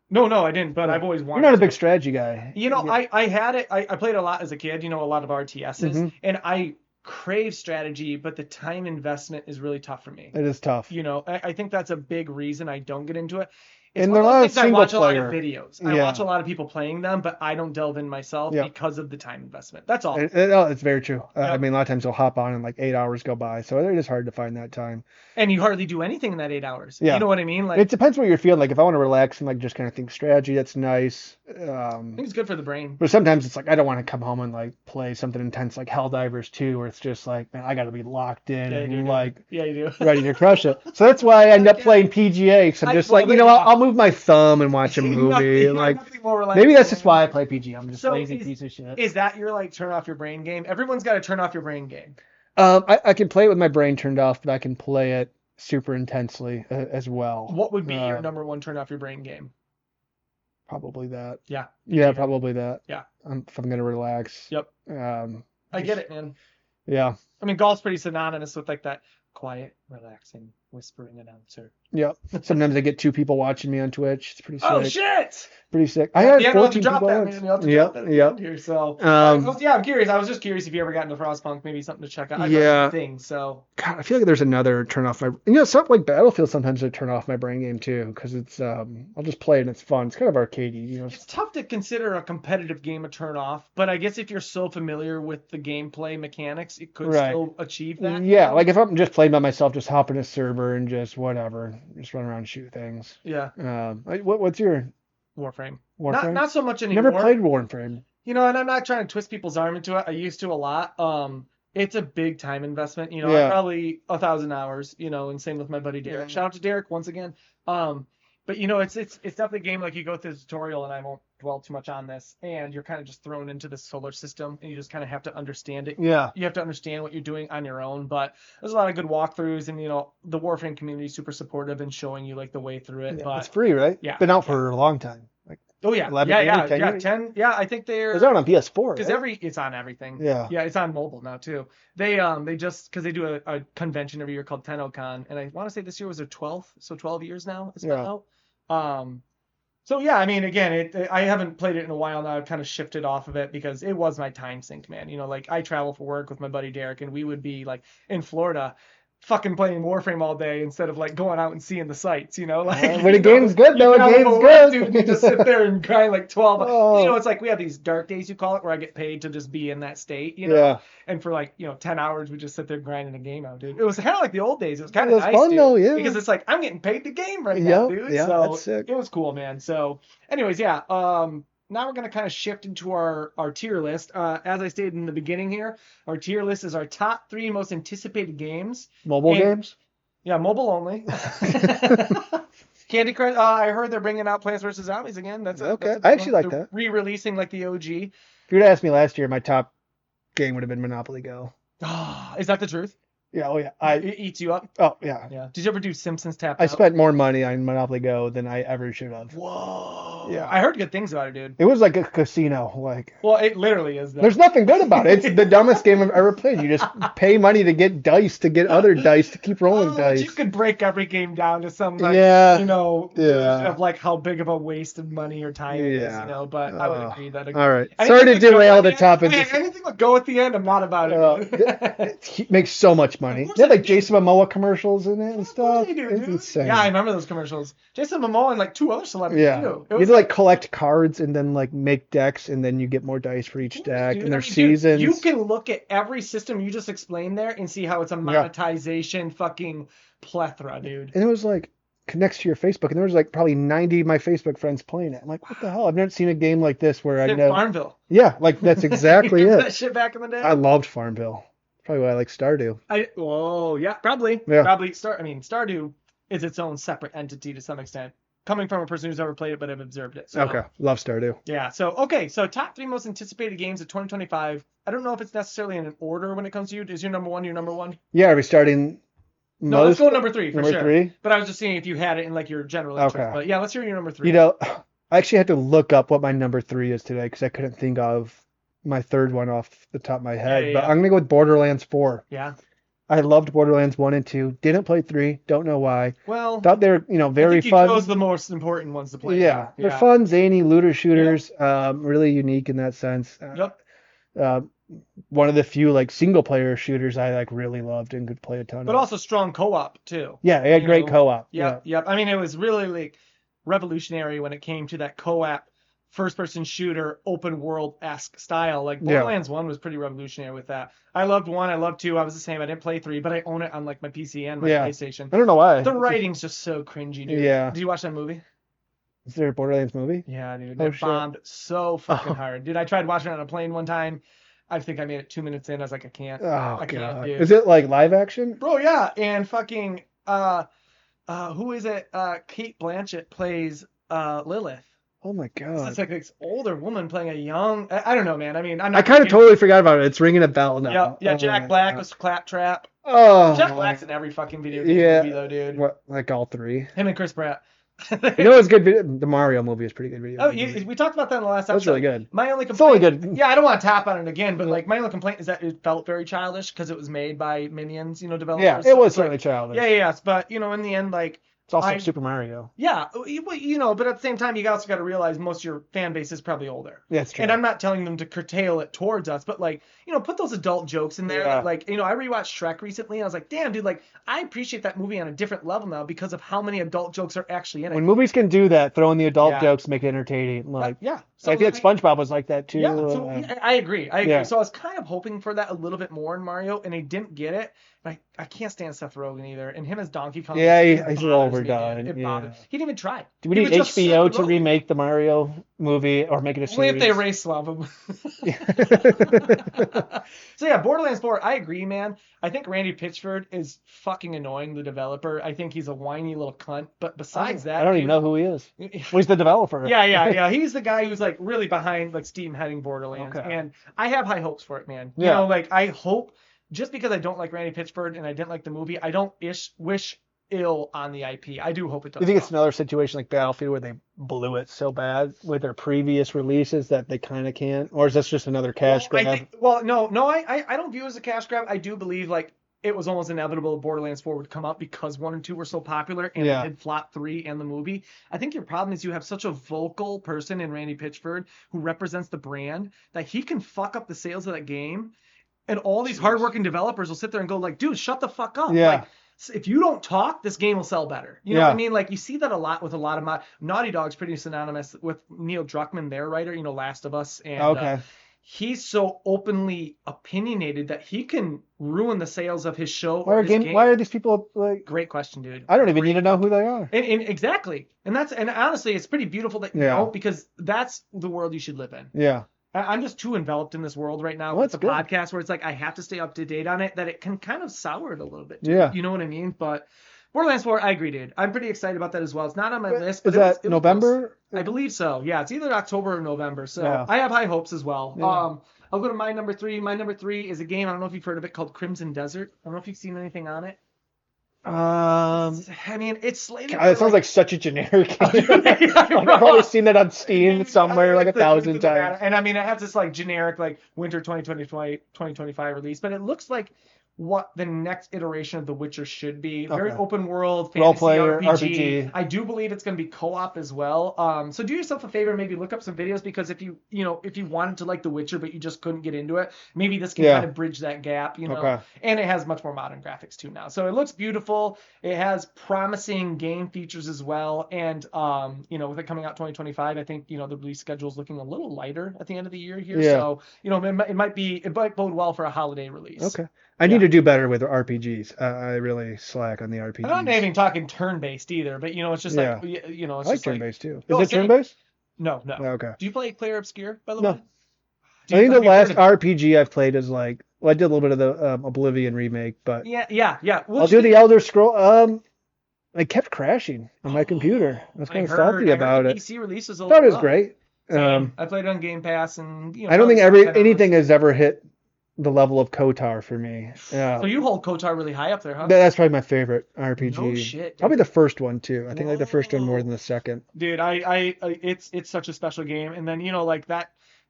S1: No, I didn't, but I've always wanted
S2: You're not a big strategy guy.
S1: I had it. I played a lot as a kid, a lot of RTSs, and I crave strategy, but the time investment is really tough for me.
S2: It is tough.
S1: I think that's a big reason I don't get into it.
S2: And there are a lot of single
S1: I watch
S2: player.
S1: a lot of videos. I watch a lot of people playing them, but I don't delve in myself because of the time investment. That's all.
S2: It's very true. I mean, a lot of times you'll hop on and like 8 hours go by, so it is hard to find that time.
S1: And you hardly do anything in that 8 hours.
S2: Yeah.
S1: You know what I mean? Like,
S2: it depends what you're feeling. Like if I want to relax and like just kind of think strategy, that's nice.
S1: I think it's good for the brain.
S2: But sometimes it's like I don't want to come home and like play something intense like Helldivers 2, where it's just like, man, I got to be locked in and
S1: you do.
S2: ready to crush it. So that's why I end up playing PGA. Because I'm just I'll move my thumb and watch a movie. And like maybe that's just why I play PGA. I'm just a lazy piece of shit.
S1: Is that your like turn off your brain game? Everyone's got to turn off your brain game.
S2: I can play it with my brain turned off, but I can play it super intensely as well.
S1: What would be your number one turn off your brain game?
S2: Probably that.
S1: Yeah.
S2: Yeah, probably that.
S1: Yeah.
S2: If I'm gonna relax.
S1: Yep. I get it, man.
S2: Yeah.
S1: I mean, golf's pretty synonymous with like that quiet, relaxing, whispering announcer.
S2: Yep. Sometimes I get 2 people watching me on Twitch. It's pretty sick.
S1: Oh shit!
S2: Pretty sick. I had 14
S1: drop
S2: people
S1: that,
S2: on.
S1: man. You'll have to drop that
S2: Yep.
S1: Here, so I'm curious. I was just curious if you ever got into Frostpunk, maybe something to check out. I've heard things, so.
S2: God, I feel like there's another turn off my. Something like Battlefield sometimes I turn off my brain game too, because it's I'll just play it and it's fun. It's kind of arcadey,
S1: It's tough to consider a competitive game a turn off, but I guess if you're so familiar with the gameplay mechanics, it could still achieve that.
S2: Yeah, like if I'm just playing by myself, just hop in a server and just whatever, just run around and shoot things.
S1: Yeah.
S2: What's your
S1: Warframe?
S2: Warframe?
S1: Not so much anymore.
S2: Never played Warframe.
S1: And I'm not trying to twist people's arm into it. I used to a lot. It's a big time investment. Probably 1,000 hours. And same with my buddy Derek. Shout out to Derek once again. But But it's definitely a game like you go through the tutorial, and I won't dwell too much on this, and you're kind of just thrown into the solar system, and you just kind of have to understand it.
S2: Yeah.
S1: You have to understand what you're doing on your own, but there's a lot of good walkthroughs, and the Warframe community is super supportive in showing you like the way through it.
S2: Yeah,
S1: But
S2: it's free, right?
S1: yeah,
S2: Been out for a long time. Like
S1: oh yeah,
S2: 11,
S1: yeah,
S2: 10
S1: yeah,
S2: years?
S1: 10, yeah. I think they're
S2: It's out on PS4,
S1: because
S2: right?
S1: it's on everything.
S2: Yeah.
S1: Yeah, it's on mobile now too. They just because they do a convention every year called TennoCon, and I want to say this year was their 12th, so 12 years now it's been
S2: Yeah.
S1: out. So yeah, I mean, again, I haven't played it in a while now. I've kind of shifted off of it because it was my time sink, man. Like I travel for work with my buddy Derek, and we would be like in Florida, fucking playing Warframe all day instead of like going out and seeing the sights. Like
S2: When a game's good, though, a game's good.
S1: Dude, you just sit there and grind like 12.
S2: Oh.
S1: It's like we have these dark days, you call it, where I get paid to just be in that state.
S2: Yeah.
S1: And for like 10 hours, we just sit there grinding a game out, dude. It was kind of like the old days. It was kind of nice,
S2: fun,
S1: dude,
S2: though, yeah.
S1: because it's like I'm getting paid to game right now, dude.
S2: Yeah,
S1: So
S2: that's sick.
S1: it was cool, man. So, anyways, yeah. Now we're gonna kind of shift into our tier list. As I stated in the beginning here, our tier list is our top 3 most anticipated games.
S2: Mobile games?
S1: Yeah, mobile only. Candy Crush. I heard they're bringing out Plants vs Zombies again.
S2: Okay. I actually like that.
S1: Re-releasing like the OG.
S2: If you'd asked me last year, my top game would have been Monopoly Go.
S1: Is that the truth?
S2: Yeah, oh yeah.
S1: It eats you up.
S2: Oh yeah.
S1: Yeah. Did you ever do Simpsons Tap
S2: I
S1: Out?
S2: spent more money on Monopoly Go than I ever should have.
S1: Whoa.
S2: Yeah.
S1: I heard good things about it, dude.
S2: It was like a casino. Like,
S1: Well, it literally is. Though.
S2: there's nothing good about it. It's the dumbest game I've ever played. You just pay money to get dice, to get other dice, to keep rolling dice.
S1: You could break every game down to some, like,
S2: Yeah.
S1: version of like how big of a waste of money or time it is, But I would agree that.
S2: All right.
S1: Anything
S2: Sorry to
S1: with go
S2: derail
S1: at
S2: the
S1: end-
S2: topic.
S1: Anything with go at the end, I'm not about it.
S2: He makes so much money. They had like Jason Momoa commercials in it and
S1: Of course
S2: stuff.
S1: they do,
S2: It's
S1: dude.
S2: insane.
S1: Yeah, I remember those commercials. Jason Momoa and like 2 other celebrities
S2: Yeah.
S1: too.
S2: You
S1: It
S2: have
S1: was
S2: to like collect cards and then like make decks and then you get more dice for each deck
S1: dude,
S2: and there's
S1: dude,
S2: seasons.
S1: you can look at every system you just explained there and see how it's a monetization fucking plethora, dude.
S2: And it was like connects to your Facebook and there was like probably 90 of my Facebook friends playing it. I'm like, what the hell? I've never seen a game like this where I know.
S1: Farmville.
S2: Yeah, like that's exactly
S1: Remember
S2: it.
S1: that shit back in the day?
S2: I loved Farmville. Probably why I like Stardew.
S1: Yeah, probably.
S2: Yeah.
S1: Probably Stardew is its own separate entity to some extent. Coming from a person who's never played it but have observed it. So,
S2: Okay, love Stardew.
S1: Yeah. So top 3 most anticipated games of 2025. I don't know if it's necessarily in an order when it comes to you. Is your number 1 your number 1?
S2: Yeah, are we starting?
S1: No, let's go number 3 for
S2: number
S1: sure.
S2: 3?
S1: But I was just seeing if you had it in like your general interest.
S2: Okay.
S1: But yeah, let's hear your number 3.
S2: You know, I actually had to look up what my number 3 is today because I couldn't think of my third one off the top of my head.
S1: Yeah.
S2: But I'm gonna go with Borderlands 4.
S1: Yeah.
S2: I loved Borderlands 1 and 2. Didn't play 3. Don't know why.
S1: Well,
S2: Thought they were, very
S1: I think
S2: fun.
S1: You chose the most important ones to play.
S2: Yeah, they're fun, zany looter shooters. Really unique in that sense. One of the few like single player shooters I like really loved and could play a ton of.
S1: But also strong co-op too.
S2: Yeah, it had great co-op.
S1: Yep. I mean, it was really like revolutionary when it came to that co-op first-person shooter, open world-esque style. Like Borderlands 1 was pretty revolutionary with that. I loved 1, I loved 2. I was the same. I didn't play 3, but I own it on like my PC and my PlayStation.
S2: I don't know why.
S1: The writing's just so cringy, dude.
S2: Yeah.
S1: Did you watch that movie?
S2: Is there a Borderlands movie?
S1: Yeah, dude.
S2: Oh,
S1: It bombed so fucking hard. Dude, I tried watching it on a plane one time. I think I made it 2 minutes in. I was like, I can't.
S2: Oh,
S1: I can't,
S2: God.
S1: dude.
S2: Is it like live action?
S1: Bro, yeah. And fucking, who is it? Kate Blanchett plays Lilith.
S2: Oh my God.
S1: It's like this older woman playing a young. I don't know, man. I mean,
S2: I kind of totally forgot about it. It's ringing a bell now.
S1: Yeah. Jack Black was Claptrap.
S2: Oh.
S1: Jack Black's in every fucking video game movie, though, dude.
S2: What, like all 3?
S1: Him and Chris Pratt.
S2: You know what's good video? The Mario movie is pretty good video.
S1: Oh, we talked about that in the last episode.
S2: That's really good.
S1: My only
S2: It's only
S1: complaint.
S2: good.
S1: Yeah, I don't want to tap on it again, but like my only complaint is that it felt very childish because it was made by Minions, developers.
S2: Yeah,
S1: So
S2: it was
S1: it's like-
S2: certainly childish.
S1: Yeah. But in the end, like.
S2: It's also Super Mario.
S1: Yeah, but at the same time, you also got to realize most of your fan base is probably older.
S2: Yeah, that's true.
S1: And I'm not telling them to curtail it towards us, but like, put those adult jokes in there.
S2: Yeah.
S1: Like, I rewatched Shrek recently, and I was like, damn, dude, like, I appreciate that movie on a different level now because of how many adult jokes are actually in it.
S2: When movies can do that, throw in the adult jokes, make it entertaining. Like,
S1: yeah.
S2: So I feel like SpongeBob was like that too.
S1: Yeah, so I agree.
S2: Yeah.
S1: So I was kind of hoping for that a little bit more in Mario, and I didn't get it. But I can't stand Seth Rogen either, and him as Donkey Kong.
S2: Yeah, he's
S1: bothers
S2: a little overdone.
S1: Me, dude. It bothers. He didn't even try.
S2: Do we need HBO to remake the Mario movie or make it a
S1: Only
S2: series.
S1: if they race swap them. So yeah, Borderlands 4, I agree, man. I think Randy Pitchford is fucking annoying, the developer. I think he's a whiny little cunt. But besides that,
S2: I don't even
S1: dude,
S2: know who he is. Well, he's the developer.
S1: yeah. He's the guy who's like really behind like Steam heading Borderlands,
S2: Okay.
S1: and I have high hopes for it, man. You
S2: Yeah.
S1: know, like I hope just because I don't like Randy Pitchford and I didn't like the movie, I don't wish ill on the IP. I do hope it does.
S2: You think it's
S1: well.
S2: another situation like Battlefield where they blew it so bad with their previous releases that they kind of can't? Or is this just another cash grab?
S1: I don't view it as a cash grab. I do believe like it was almost inevitable Borderlands 4 would come out because 1 and 2 were so popular and
S2: Yeah.
S1: it did flop 3 and the movie. I think your problem is you have such a vocal person in Randy Pitchford who represents the brand that he can fuck up the sales of that game, and all these hardworking developers will sit there and go like, dude, shut the fuck up.
S2: Yeah.
S1: Like, if you don't talk, this game will sell better. You know
S2: Yeah.
S1: what I mean? Like you see that a lot with a lot of Naughty Dog's pretty synonymous with Neil Druckmann, their writer, you know, Last of Us, and
S2: Okay.
S1: he's so openly opinionated that he can ruin the sales of his show
S2: Why
S1: or
S2: are
S1: his game.
S2: why are these people like?
S1: Great question, dude.
S2: I don't even need to know who they are.
S1: And exactly. And honestly, it's pretty beautiful that you
S2: Yeah.
S1: don't, because that's the world you should live in.
S2: Yeah.
S1: I'm just too enveloped in this world right now
S2: Well,
S1: with the
S2: that's good.
S1: podcast where it's like I have to stay up to date on it, that it can kind of sour it a little bit. Too.
S2: Yeah.
S1: You know what I mean? But Borderlands 4, I agree, dude. I'm pretty excited about that as well. It's not on my list. But
S2: Is that
S1: it was
S2: November?
S1: close. I believe so. Yeah, it's either October or November. So
S2: Yeah.
S1: I have high hopes as well.
S2: Yeah.
S1: I'll go to my number 3. My number 3 is a game, I don't know if you've heard of it, called Crimson Desert. I don't know if you've seen anything on it. I mean, it's slated.
S2: God, it sounds like such a generic game. Like, I've probably seen it on Steam somewhere like 1,000 times.
S1: And I mean, it has this like generic like winter 2025 release, but it looks like what the next iteration of The Witcher should be. Very
S2: Okay.
S1: open world,
S2: Role
S1: fantasy
S2: player,
S1: RPG.
S2: RPG.
S1: I do believe it's going to be co-op as well. So do yourself a favor, maybe look up some videos, because if you wanted to like The Witcher but you just couldn't get into it, maybe this can kind of bridge that gap, you know.
S2: Okay.
S1: And it has much more modern graphics too now. So it looks beautiful. It has promising game features as well. And with it coming out 2025, I think, the release schedule is looking a little lighter at the end of the year here.
S2: Yeah.
S1: So, it might bode well for a holiday release.
S2: Okay. I need to do better with RPGs. I really slack on the RPGs.
S1: I'm not even talking turn-based either, but it's just like, it's
S2: I like
S1: just like
S2: turn-based too.
S1: Oh,
S2: Is it
S1: same.
S2: turn-based?
S1: No.
S2: Okay.
S1: Do you play Clair Obscure, by the
S2: No.
S1: way?
S2: I think the
S1: Have you
S2: last
S1: heard of-
S2: RPG I've played is like, well, I did a little bit of the Oblivion remake, but
S1: Yeah.
S2: I'll do the Elder Scroll. I kept crashing on my computer. I was kind of salty about
S1: the
S2: it.
S1: PC releases.
S2: I thought it was great.
S1: I played it on Game Pass, and
S2: I don't think
S1: probably spent 10
S2: anything
S1: hours.
S2: has ever hit the level of KOTOR for me. Yeah.
S1: So you hold KOTOR really high up there, huh?
S2: That's probably my favorite RPG.
S1: No shit, dude.
S2: Probably the first one too. I think like the first one more than the second.
S1: Dude, it's such a special game, and then like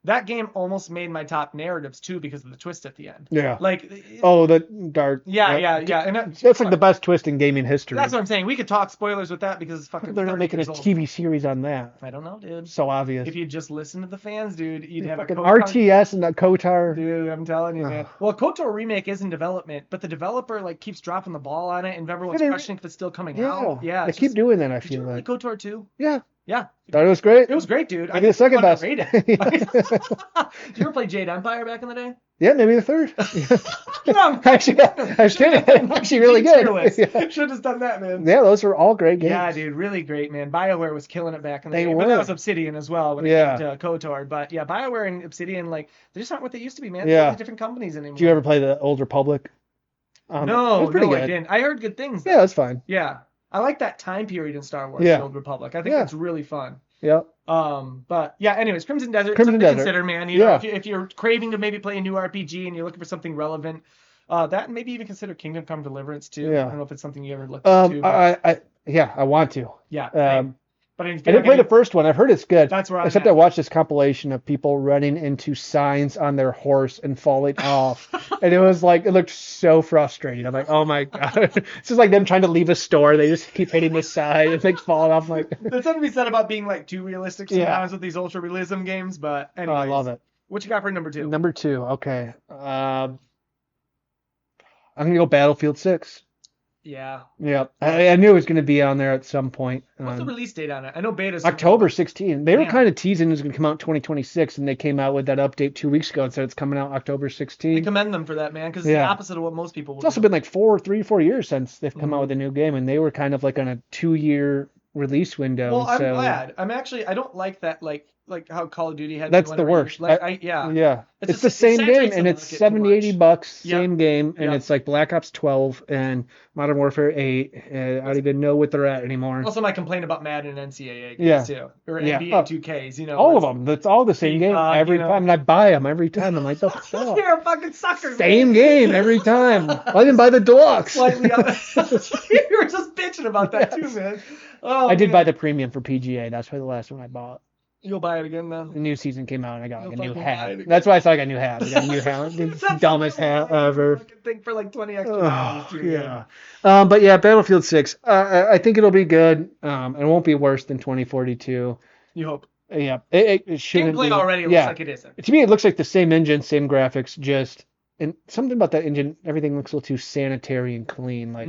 S1: that game almost made my top narratives too because of the twist at the end.
S2: Yeah.
S1: Like.
S2: Oh, the dark.
S1: Yeah, and
S2: that's like the best twist in gaming history.
S1: That's what I'm saying. We could talk spoilers with that because it's fucking.
S2: They're not
S1: 30
S2: making a
S1: years old.
S2: TV series on that.
S1: I don't know, dude.
S2: So obvious.
S1: If you just listen to the fans, dude, you'd have
S2: fucking
S1: a KOTOR.
S2: RTS and that KOTOR.
S1: Dude, I'm telling you, man. Well, KOTOR remake is in development, but the developer like keeps dropping the ball on it, and everyone's questioning if it's still coming out. Yeah,
S2: they keep doing that. I
S1: Did you
S2: feel
S1: play
S2: like.
S1: KOTOR 2?
S2: Yeah.
S1: Yeah.
S2: Thought it was great.
S1: It was great, dude.
S2: Maybe the second best.
S1: Did you ever play Jade Empire back in the day?
S2: Yeah, maybe the third.
S1: No,
S2: Actually, I was kidding. Actually, really good. Yeah.
S1: Should have done that, man.
S2: Yeah, those were all great games.
S1: Yeah, dude, really great, man. BioWare was killing it back in the
S2: They
S1: day.
S2: were.
S1: But that was Obsidian as well when it came to KOTOR. But yeah, BioWare and Obsidian, like, they just aren't what they used to be, man.
S2: Yeah.
S1: They're different companies anymore.
S2: Did you ever play the Old Republic?
S1: No,
S2: it was pretty good.
S1: I didn't. I heard good things.
S2: Yeah, that's fine.
S1: Yeah. I like that time period in Star Wars,
S2: Yeah.
S1: the Old Republic. I think that's really fun.
S2: Yeah.
S1: But yeah, anyways, Crimson Desert,
S2: Crimson
S1: something to
S2: Desert.
S1: consider, man. You know, if you're craving to maybe play a new RPG and you're looking for something relevant, that and maybe even consider Kingdom Come Deliverance too.
S2: Yeah.
S1: I don't know if it's something you ever looked into.
S2: I want to.
S1: Yeah. But
S2: I didn't play the first one. I've heard it's good.
S1: That's where I'm
S2: Except
S1: at.
S2: I watched this compilation of people running into signs on their horse and falling off. And it looked so frustrating. I'm like, oh my God. It's just like them trying to leave a store. They just keep hitting the side and like falling off. I'm like,
S1: there's something to be said about being like too realistic sometimes with these ultra realism games. But anyways,
S2: I love it.
S1: What you got for number 2?
S2: Number 2. Okay. I'm going to go Battlefield 6.
S1: Yeah.
S2: Yeah. I knew it was going to be on there at some point.
S1: What's the release date on it? I know beta's
S2: October 16. They were
S1: Yeah.
S2: kind of teasing it was going to come out in 2026, and they came out with that update 2 weeks ago and said it's coming out October 16.
S1: I commend them for that, man, because it's the opposite of what most people would
S2: It's also
S1: do.
S2: been like 3 or 4 years since they've come out with a new game, and they were kind of like on a 2-year release window.
S1: Well, I'm
S2: so...
S1: glad. I don't like that, like like how Call of Duty had.
S2: That's the worst.
S1: Yeah.
S2: Yeah.
S1: It's
S2: It's the same game, and it's 70, $80,
S1: Yep.
S2: same game, and
S1: Yep.
S2: it's like Black Ops 12 and Modern Warfare 8. I don't even know what they're at anymore.
S1: Also, my complaint about Madden and NCAA games
S2: Yeah.
S1: too, or
S2: Yeah.
S1: NBA 2Ks. You know,
S2: All of them. That's all the same game every
S1: you know.
S2: time, and I buy them every time. I'm like, the fuck?
S1: You're a fucking sucker.
S2: Same
S1: man.
S2: game every time. I didn't buy the deluxe.
S1: Slightly up. You were just bitching about that too, man. Oh,
S2: I did
S1: man.
S2: buy the premium for PGA. That's probably the last one I bought.
S1: You'll buy it again then.
S2: The new season came out and I got like
S1: You'll
S2: a new
S1: fucking buy it
S2: hat.
S1: again.
S2: That's why I saw like a new hat. I got a new hat. The dumbest hat ever.
S1: Fucking thing for like 20 extra dollars.
S2: Oh, yeah. But yeah, Battlefield 6. I think it'll be good. It won't be worse than 2042.
S1: You hope.
S2: Yeah. It shouldn't
S1: Gameplay
S2: be.
S1: already looks like it isn't.
S2: To me, it looks like the same engine, same graphics, just. And something about that engine, everything looks a little too sanitary and clean. Like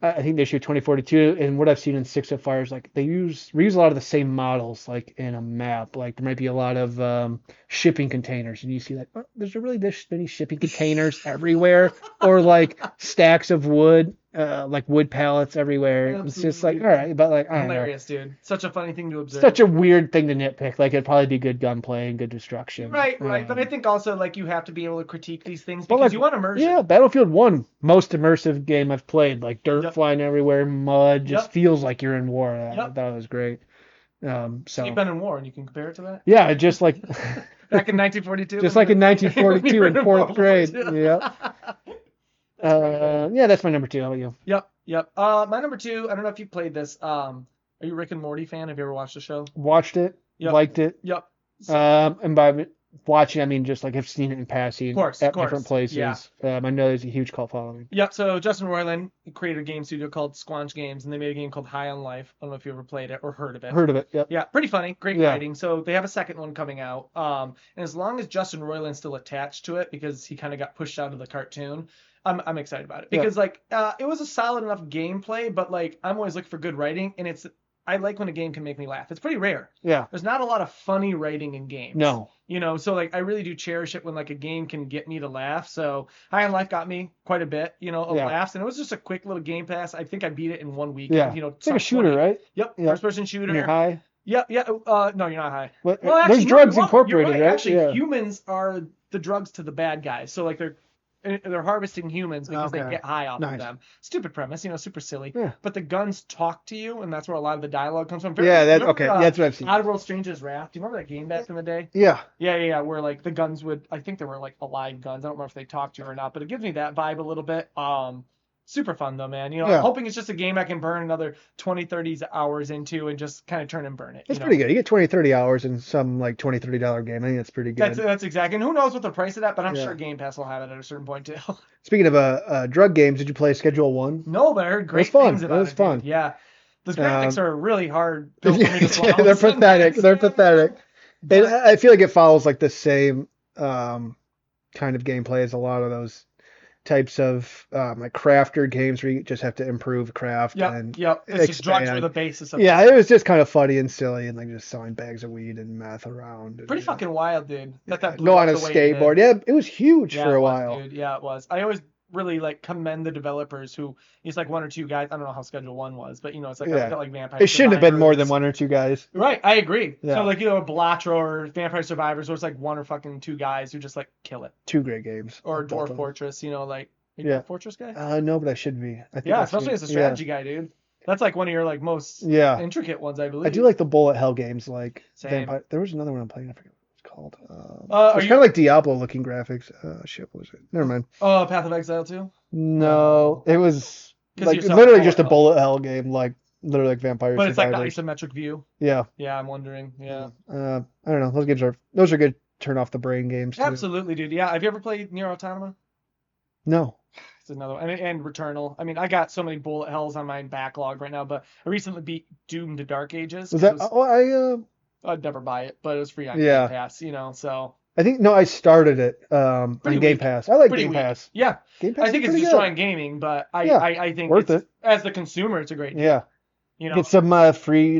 S2: I think they shoot 2042, and what I've seen in Six of Fire is like they reuse a lot of the same models, like in a map. Like there might be a lot of shipping containers, and you see like, oh, there's really this many shipping containers everywhere, or like stacks of wood, like wood pallets everywhere.
S1: Absolutely.
S2: It's just like all right, but like I don't know.
S1: Hilarious, dude. Such a funny thing to observe.
S2: Such a weird thing to nitpick. Like it'd probably be good gunplay and good destruction.
S1: Right. But I think also like you have to be able to critique these things
S2: But,
S1: because
S2: like,
S1: you want immersion.
S2: Yeah, Battlefield 1, most immersive game I've played. Like dirt flying everywhere, mud, just feels like you're in war. I thought it was great. So
S1: you've been in war and you can compare it to that?
S2: Yeah, just like
S1: back in 1942.
S2: Just like in 1942 in fourth grade. Yeah. Yeah, that's my number 2. How about you?
S1: Yep. My number 2, I don't know if you played this. Are you a Rick and Morty fan? Have you ever watched the show?
S2: Watched it. Liked it.
S1: Yep.
S2: And by watching, I mean just like I've seen it in passing at different places.
S1: Yeah.
S2: I know there's a huge cult following.
S1: Yep. So Justin Roiland created a game studio called Squanch Games, and they made a game called High on Life. I don't know if you ever played it or heard of it.
S2: Heard of it. Yep.
S1: Yeah. Pretty funny. Great writing. So they have a second one coming out. And as long as Justin Roiland's still attached to it because he kind of got pushed out of the cartoon, I'm excited about it because like it was a solid enough gameplay, but like I'm always looking for good writing, and I like when a game can make me laugh. It's pretty rare.
S2: Yeah.
S1: There's not a lot of funny writing in games.
S2: No.
S1: You know, so like I really do cherish it when like a game can get me to laugh. So High on Life got me quite a bit, of laughs, and it was just a quick little game pass. I think I beat it in 1 week.
S2: Yeah. It's like a shooter, right?
S1: Yep. First person shooter.
S2: You're high.
S1: Yeah. No, you're not high.
S2: Well, actually, there's drugs incorporated, right?
S1: Actually, humans are the drugs to the bad guys. So like they're harvesting humans because they get high off of them. Stupid premise, super silly.
S2: Yeah.
S1: But the guns talk to you, and that's where a lot of the dialogue comes from.
S2: That's okay. That's what I've seen.
S1: Oddworld Stranger's Wrath. Do you remember that game back in the day?
S2: Yeah.
S1: Yeah. Where like the guns I think there were like alive guns. I don't remember if they talked to you or not, but it gives me that vibe a little bit. Super fun though, man. I'm hoping it's just a game I can burn another 20, 30 hours into and just kind of turn and burn it.
S2: It's pretty good. You get 20, 30 hours in some like $20, $30 game. I think that's pretty good.
S1: That's exactly. And who knows what the price of that, but I'm sure Game Pass will have it at a certain point too.
S2: Speaking of drug games, did you play Schedule 1?
S1: No, but I heard great things about it. It was fun. Yeah. The graphics are really hard.
S2: They're pathetic. They're pathetic. I feel like it follows like the same kind of gameplay as a lot of those types of like crafter games where you just have to improve craft and
S1: it's just drugs were the basis of
S2: it was just kind of funny and silly and like just selling bags of weed and meth around.
S1: Pretty fucking wild, dude.
S2: Go on a skateboard. Yeah, it was huge for a while.
S1: Dude. Yeah, it was. I always really like commend the developers who it's like 1 or 2 guys. I don't know how Schedule 1 was, but it's like I got like Vampire.
S2: It shouldn't have been more than 1 or 2 guys.
S1: Right, I agree. Yeah. So like Balatro or Vampire Survivors, where it's like 1 or fucking 2 guys who just like kill it.
S2: 2 great games.
S1: Or Dwarf Fortress, like. Are you a Fortress guy?
S2: No, but I should be.
S1: Especially as a strategy guy, dude. That's like one of your like most intricate ones, I believe.
S2: I do like the bullet hell games, like Vampire. There was another one I'm playing. I forget what it's called. It's kind of like Diablo looking graphics. Shit, what was it? Never mind.
S1: Oh, Path of Exile 2?
S2: No, it was like literally just a bullet hell game, like literally like Vampire Survivors.
S1: But it's like the isometric view.
S2: Yeah.
S1: Yeah, I'm wondering. Yeah.
S2: I don't know. Those are good. Turn off the brain games too.
S1: Absolutely, dude. Yeah. Have you ever played Nier Automata?
S2: No.
S1: It's another one. And Returnal. I mean, I got so many bullet hells on my backlog right now, but I recently beat Doom to Dark Ages.
S2: Was that?
S1: I'd never buy it, but it was free on Game Pass, so.
S2: I think I started it on Game Pass. I like Game Pass.
S1: Yeah.
S2: Game Pass
S1: I think it's destroying gaming, but I think
S2: worth it.
S1: As the consumer, it's a great deal.
S2: Yeah. Get some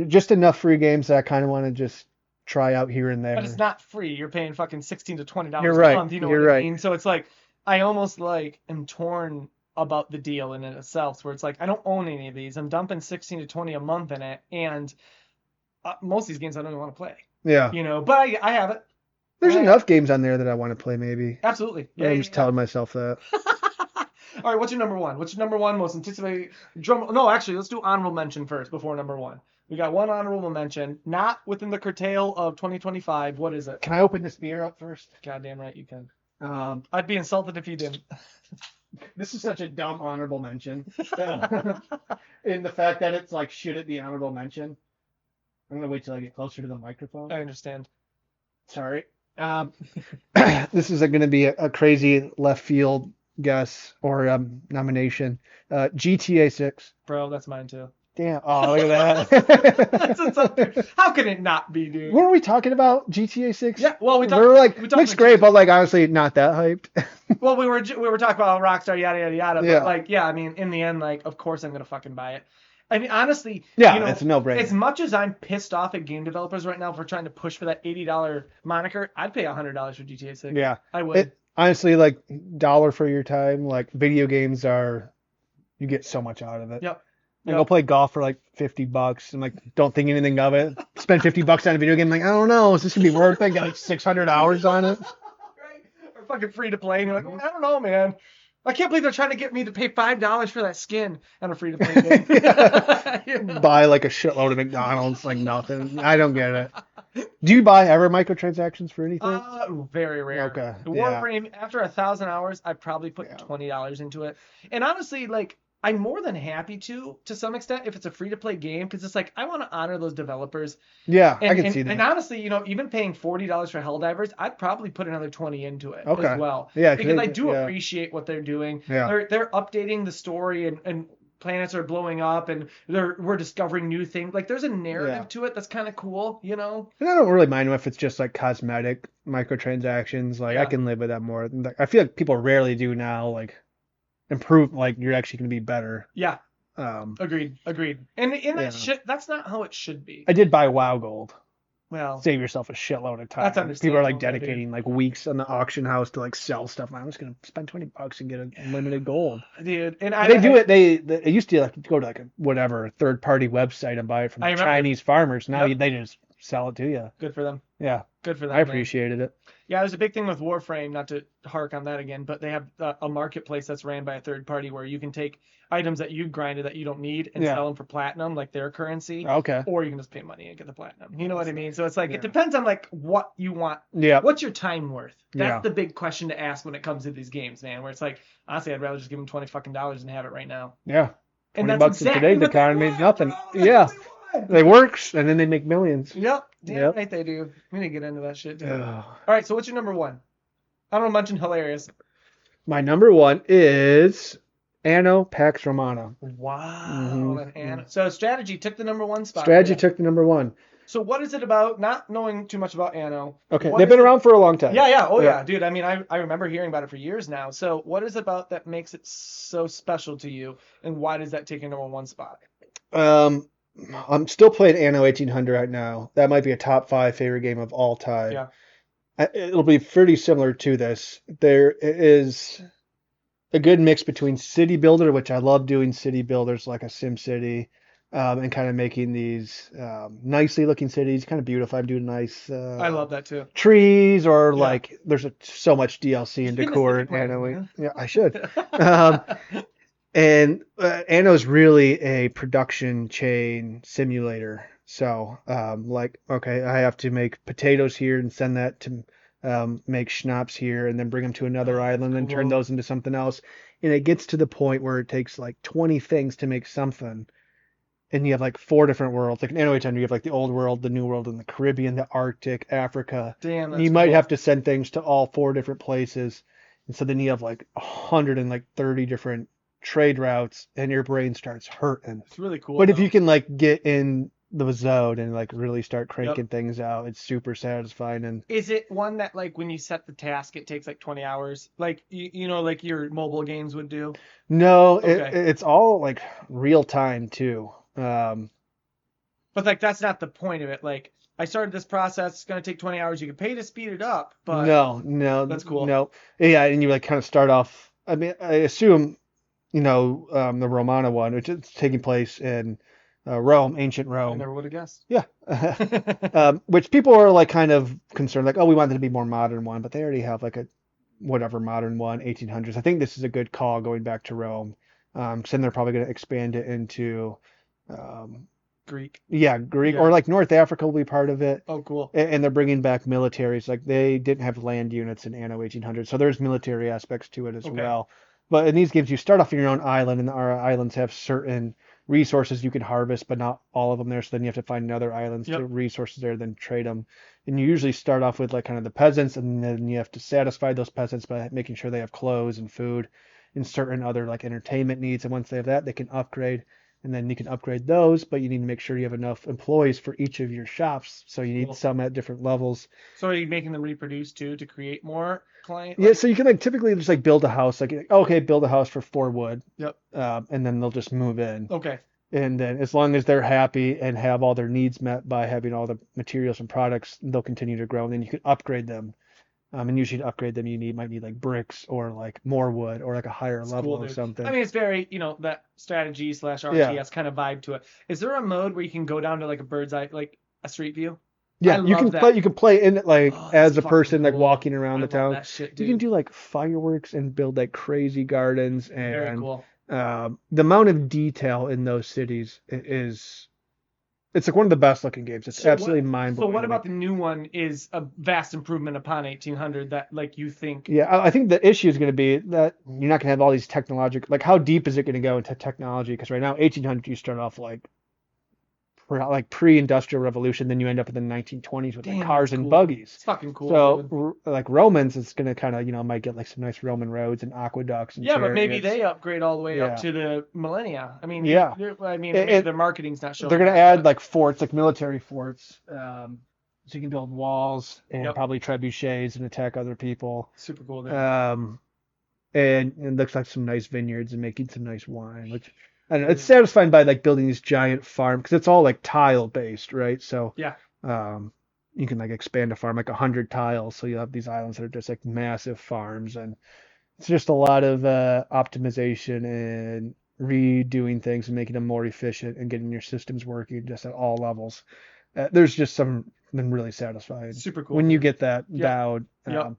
S2: just enough free games that I kind of want to just try out here and there.
S1: But it's not free. You're paying fucking $16 to $20
S2: a
S1: month. You know what I mean? So it's like, I almost am torn about the deal in itself, where it's like I don't own any of these. I'm dumping 16 to 20 a month in it, and most of these games I don't even want to play.
S2: Yeah.
S1: But I have it.
S2: There's
S1: I,
S2: enough games on there that I want to play, maybe.
S1: absolutely. Yeah,
S2: I'm
S1: yeah,
S2: just
S1: yeah.
S2: telling myself that.
S1: All right, what's your number one? What's your number one most anticipated drum? No, actually, let's do honorable mention first before number one. We got one honorable mention, not within the curtail of 2025. What is it?
S2: Can I open this beer up first?
S1: Goddamn right you can.
S2: Um,
S1: I'd be insulted if you didn't.
S2: this is such a dumb honorable mention. In the fact that it's like, should it be honorable mention? I'm gonna wait till I get closer to the microphone.
S1: I understand.
S2: Sorry. This is going to be a crazy left field guess or nomination. GTA 6.
S1: Bro, that's mine too.
S2: Damn. Oh, look at
S1: That's
S2: that.
S1: how can it not be, dude?
S2: Weren't we talking about GTA 6?
S1: Yeah, well, we
S2: were like,
S1: talked
S2: looks
S1: about
S2: great, but like honestly, not that hyped.
S1: Well, we were talking about Rockstar, yada yada yada.
S2: Yeah.
S1: But like, yeah, I mean, in the end, like, of course I'm gonna fucking buy it. I mean, honestly,
S2: Yeah, it's a no-brainer.
S1: As much as I'm pissed off at game developers right now for trying to push for that $80 moniker, I'd pay $100 for GTA 6.
S2: Yeah.
S1: I would.
S2: Honestly, like dollar for your time, like video games are, you get so much out of it.
S1: Yep.
S2: And go play golf for like $50 and like don't think anything of it. Spend $50 on a video game, like I don't know, is this gonna be worth it? Got like 600 hours on it.
S1: Right? Or fucking free to play, and you're like, I don't know, man. I can't believe they're trying to get me to pay $5 for that skin on a free to play game.
S2: Buy like a shitload of McDonald's, like nothing. I don't get it. Do you buy ever microtransactions for anything?
S1: Very rare.
S2: Okay.
S1: Warframe, after 1,000 hours, I'd probably put $20 into it. And honestly, like, I'm more than happy to some extent, if it's a free-to-play game, because it's like, I want to honor those developers.
S2: Yeah,
S1: And,
S2: I can see that.
S1: And honestly, even paying $40 for Helldivers, I'd probably put another 20 into it
S2: Okay.
S1: as well.
S2: Yeah,
S1: because I do appreciate what they're doing.
S2: Yeah.
S1: They're updating the story, and planets are blowing up, and we're discovering new things. Like, there's a narrative to it that's kind of cool,
S2: And I don't really mind if it's just like cosmetic microtransactions. Like I can live with that more. I feel like people rarely do now. Like improve, like you're actually going to be better.
S1: Yeah. Agreed. And that's not how it should be.
S2: I did buy WoW Gold.
S1: Well,
S2: save yourself a shitload of time.
S1: That's understandable.
S2: People are like dedicating like weeks on the auction house to like sell stuff. I'm just gonna spend $20 and get unlimited gold.
S1: Dude, and
S2: They used to like go to like a whatever third party website and buy it from Chinese farmers. Now they just sell it to you.
S1: Good for them.
S2: Yeah.
S1: Good for them.
S2: I appreciated it.
S1: Yeah, there's a big thing with Warframe, not to hark on that again, but they have a marketplace that's ran by a third party where you can take items that you've grinded that you don't need and sell them for platinum, like their currency.
S2: Okay.
S1: Or you can just pay money and get the platinum. You know what I mean? So it's like, it depends on like what you want.
S2: Yeah.
S1: What's your time worth? That's the big question to ask when it comes to these games, man, where it's like, honestly, I'd rather just give them $20 fucking and have it right now.
S2: Yeah.
S1: And
S2: $20
S1: that's
S2: in today's economy is nothing.
S1: Yeah.
S2: They works and then they make millions.
S1: Yep. Damn right they do. We need to get into that shit too. All right, so what's your number one? I don't mention hilarious.
S2: My number one is Anno Pax Romana.
S1: Wow. So strategy took the number one spot.
S2: Strategy took the number one.
S1: So what is it about, not knowing too much about Anno?
S2: Okay, they've been around for a long time.
S1: Yeah. Oh yeah, dude. I mean, I remember hearing about it for years now. So what is it about that makes it so special to you, and why does that take your number one spot?
S2: I'm still playing Anno 1800 right now. That might be a top 5 favorite game of all time.
S1: Yeah.
S2: It'll be pretty similar to this. There is a good mix between city builder, which I love doing city builders like a Sim City, and kind of making these nicely looking cities, kind of beautiful. I'm doing nice.
S1: I love that too.
S2: Trees or like there's so much DLC and decor in Anno. Yeah, I should. And Anno's really a production chain simulator. So, okay, I have to make potatoes here and send that to make schnapps here and then bring them to another island and turn those into something else. And it gets to the point where it takes like 20 things to make something. And you have like 4 different worlds. Like in Anno 800, you have like the old world, the new world, and the Caribbean, the Arctic, Africa.
S1: Damn, that's
S2: you might have to send things to all 4 different places. And so then you have like 130 different trade routes and your brain starts hurting.
S1: It's really cool.
S2: But if you can like get in the zone and like really start cranking things out, it's super satisfying. And
S1: is it one that like when you set the task it takes like 20 hours like like your mobile games would do?
S2: No, it's all like real time too.
S1: But like that's not the point of it. Like I started this process, it's going to take 20 hours, you can pay to speed it up, but
S2: no,
S1: that's cool.
S2: No, yeah, and you like kind of start off. I mean, I assume the Romana one, which is taking place in Rome, ancient
S1: I
S2: Rome.
S1: never would have guessed.
S2: Yeah. Which people are like kind of concerned, like, oh, we want it to be more modern one, but they already have like a whatever modern one, 1800s. I think this is a good call going back to Rome. 'Cause then they're probably going to expand it into, um,
S1: Greek.
S2: Greek,
S1: Yeah.
S2: or like North Africa will be part of it.
S1: Oh, cool.
S2: And they're bringing back militaries. Like they didn't have land units in Anno 1800, so there's military aspects to it as
S1: Okay.
S2: well. But in these games, you start off in your own island, and our islands have certain resources you can harvest, but not all of them there. So then you have to find other islands to
S1: Yep.
S2: resources there, then trade them. And you usually start off with like kind of the peasants, and then you have to satisfy those peasants by making sure they have clothes and food and certain other like entertainment needs. And once they have that, they can upgrade. And then you can upgrade those, but you need to make sure you have enough employees for each of your shops. So you need
S1: Cool.
S2: some at different levels.
S1: So are you making them reproduce too to create more client?
S2: Yeah, so you can like typically just like build a house, like okay, build a house for 4 wood,
S1: Yep.
S2: and then they'll just move in.
S1: Okay.
S2: And then as long as they're happy and have all their needs met by having all the materials and products, they'll continue to grow. And then you can upgrade them. And usually to upgrade them, might need like bricks or like more wood or like a higher
S1: It's
S2: level
S1: cool,
S2: or
S1: dude.
S2: something.
S1: I mean, it's very, that strategy / RTS kind of vibe to it. Is there a mode where you can go down to like a bird's eye, like a street view?
S2: Yeah,
S1: I
S2: you
S1: love
S2: can
S1: that.
S2: play. You can play in it like
S1: Oh,
S2: as
S1: that's
S2: a person,
S1: fucking
S2: like
S1: cool.
S2: walking around
S1: I
S2: the
S1: love
S2: town.
S1: that shit,
S2: You can
S1: dude.
S2: do like fireworks and build like crazy gardens,
S1: Very
S2: and
S1: cool.
S2: the amount of detail in those cities it's like one of the best looking games. It's absolutely mind
S1: So
S2: blowing.
S1: what about the new one is a vast improvement upon 1800 that like you think?
S2: Yeah, I think the issue is going to be that you're not going to have all these technological. Like, how deep is it going to go into technology? Because right now, 1800, you start off like pre-industrial revolution, then you end up in the 1920s with like
S1: Damn,
S2: cars
S1: that's
S2: and
S1: cool.
S2: buggies.
S1: It's fucking cool. dude.
S2: So like Romans, it's going to kind of might get like some nice Roman roads and aqueducts and
S1: Yeah, but maybe
S2: chariots.
S1: they upgrade all the way
S2: Yeah.
S1: up to the millennia. I mean,
S2: Yeah.
S1: maybe their marketing's not showing.
S2: They're going to
S1: that,
S2: add like forts, like military forts. So you can build walls and
S1: Yep.
S2: probably trebuchets and attack other people.
S1: super cool. Dude.
S2: And it looks like some nice vineyards and making some nice wine, which I don't know, it's satisfying by like building these giant farm because it's all like tile based, right? So
S1: Yeah.
S2: you can like expand a farm like 100 tiles, so you have these islands that are just like massive farms, and it's just a lot of optimization and redoing things and making them more efficient and getting your systems working just at all levels. There's just something really satisfying
S1: Super cool.
S2: when you
S1: dude.
S2: get that
S1: Yep.
S2: down.
S1: Yep.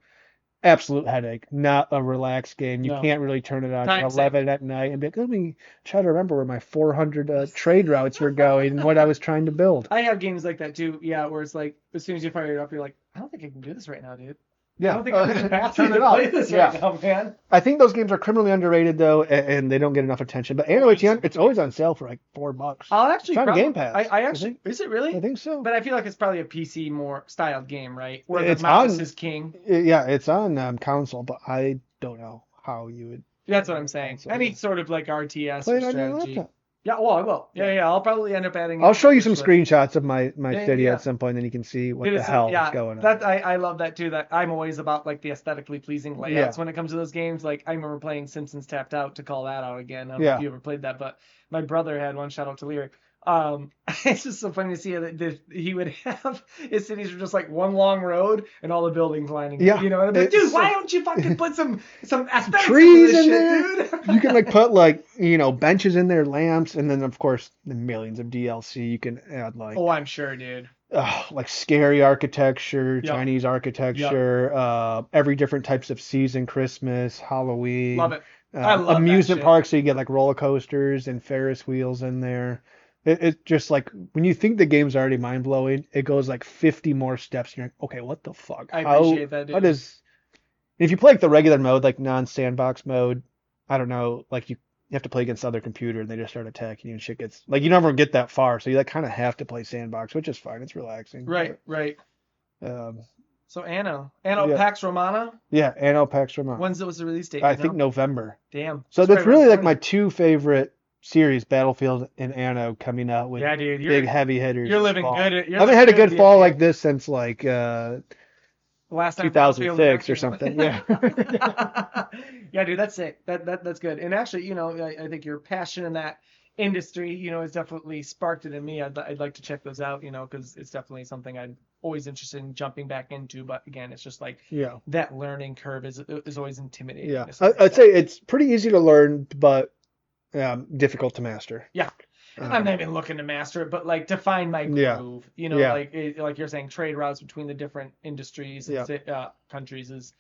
S2: Absolute headache, not a relaxed game. You
S1: No.
S2: can't really turn it on
S1: Time
S2: at 11 at night and be like, let me try to remember where my 400 trade routes were going and what I was trying to build.
S1: I have games like that too. Yeah, where it's like as soon as you fire it up, you're like, I don't think I can do this right now, dude. I don't think I can pass
S2: turn
S1: on
S2: it
S1: and
S2: off.
S1: play this
S2: Yeah.
S1: right now, man.
S2: I think those games are criminally underrated though, and they don't get enough attention. But Anno 1800, it's always on sale for like $4.
S1: I'll actually
S2: It's on
S1: probably,
S2: Game Pass.
S1: I actually is it really?
S2: I think so.
S1: But I feel like it's probably a PC more styled game, right? Where
S2: It's
S1: the mouse
S2: on-
S1: is king.
S2: Yeah, it's on console, but I don't know how you would
S1: That's what I'm saying.
S2: Console.
S1: Any sort of like RTS
S2: play
S1: or
S2: it on your
S1: strategy.
S2: laptop.
S1: Yeah, well, I will. Yeah. I'll probably end up adding.
S2: I'll
S1: it
S2: show you
S1: to
S2: some
S1: the list.
S2: screenshots of my
S1: Yeah,
S2: city
S1: yeah.
S2: at some point, then you can see what
S1: Dude,
S2: the
S1: it's-
S2: hell
S1: yeah,
S2: is going on.
S1: That I love that too. That I'm always about like the aesthetically pleasing layouts when it comes to those games. Like I remember playing Simpsons Tapped Out to call that out again. I don't know
S2: Yeah.
S1: if you ever played that, but my brother had one. Shout out to Lyric. It's just so funny to see that he would have his cities were just like one long road and all the buildings lining.
S2: Yeah,
S1: You know what I mean?
S2: it's
S1: Dude,
S2: so-
S1: why don't you fucking put some aesthetics
S2: Trees
S1: into this
S2: in
S1: shit,
S2: there.
S1: dude?
S2: You can like put like benches in there, lamps, and then of course the millions of DLC. You can add like
S1: Oh, I'm sure, dude.
S2: like scary architecture,
S1: Yep.
S2: Chinese architecture, every different types of season, Christmas, Halloween.
S1: Love it. I love that
S2: amusement
S1: shit.
S2: parks, so you get like roller coasters and Ferris wheels in there. It's just like when you think the game's already mind blowing, it goes like 50 more steps. And you're like, okay, what the fuck?
S1: I appreciate that, dude.
S2: How does if you play like the regular mode, like non-sandbox mode, I don't know, like you have to play against other computer and they just start attacking you and shit gets like you never get that far, so you like kind of have to play sandbox, which is fine. It's relaxing.
S1: Right.
S2: But,
S1: So Anno
S2: Yeah.
S1: Pax Romana.
S2: yeah, Anno Pax Romana.
S1: When's the release date?
S2: I
S1: you
S2: think
S1: know?
S2: November.
S1: Damn.
S2: So
S1: That's
S2: that's
S1: right
S2: really
S1: around
S2: like
S1: the
S2: my
S1: corner.
S2: two favorite series, Battlefield and Anno, coming out with
S1: Yeah, dude.
S2: big heavy hitters.
S1: You're
S2: this
S1: living
S2: fall.
S1: good.
S2: I haven't had a good fall like this since like
S1: last time
S2: 2006 or
S1: Battlefield
S2: something.
S1: was
S2: Yeah.
S1: actually- yeah, dude, that's it. That's good. And actually, I think your passion in that industry, has definitely sparked it in me. I'd like to check those out, because it's definitely something I'm always interested in jumping back into. But again, it's just like
S2: Yeah.
S1: that learning curve is always intimidating.
S2: Yeah.
S1: to some
S2: I'd say
S1: extent.
S2: it's pretty easy to learn, but difficult to master.
S1: Yeah. I'm not even looking to master it, but like to find my
S2: Yeah.
S1: groove. You know,
S2: Yeah.
S1: like you're saying, trade routes between the different industries and
S2: Yeah.
S1: countries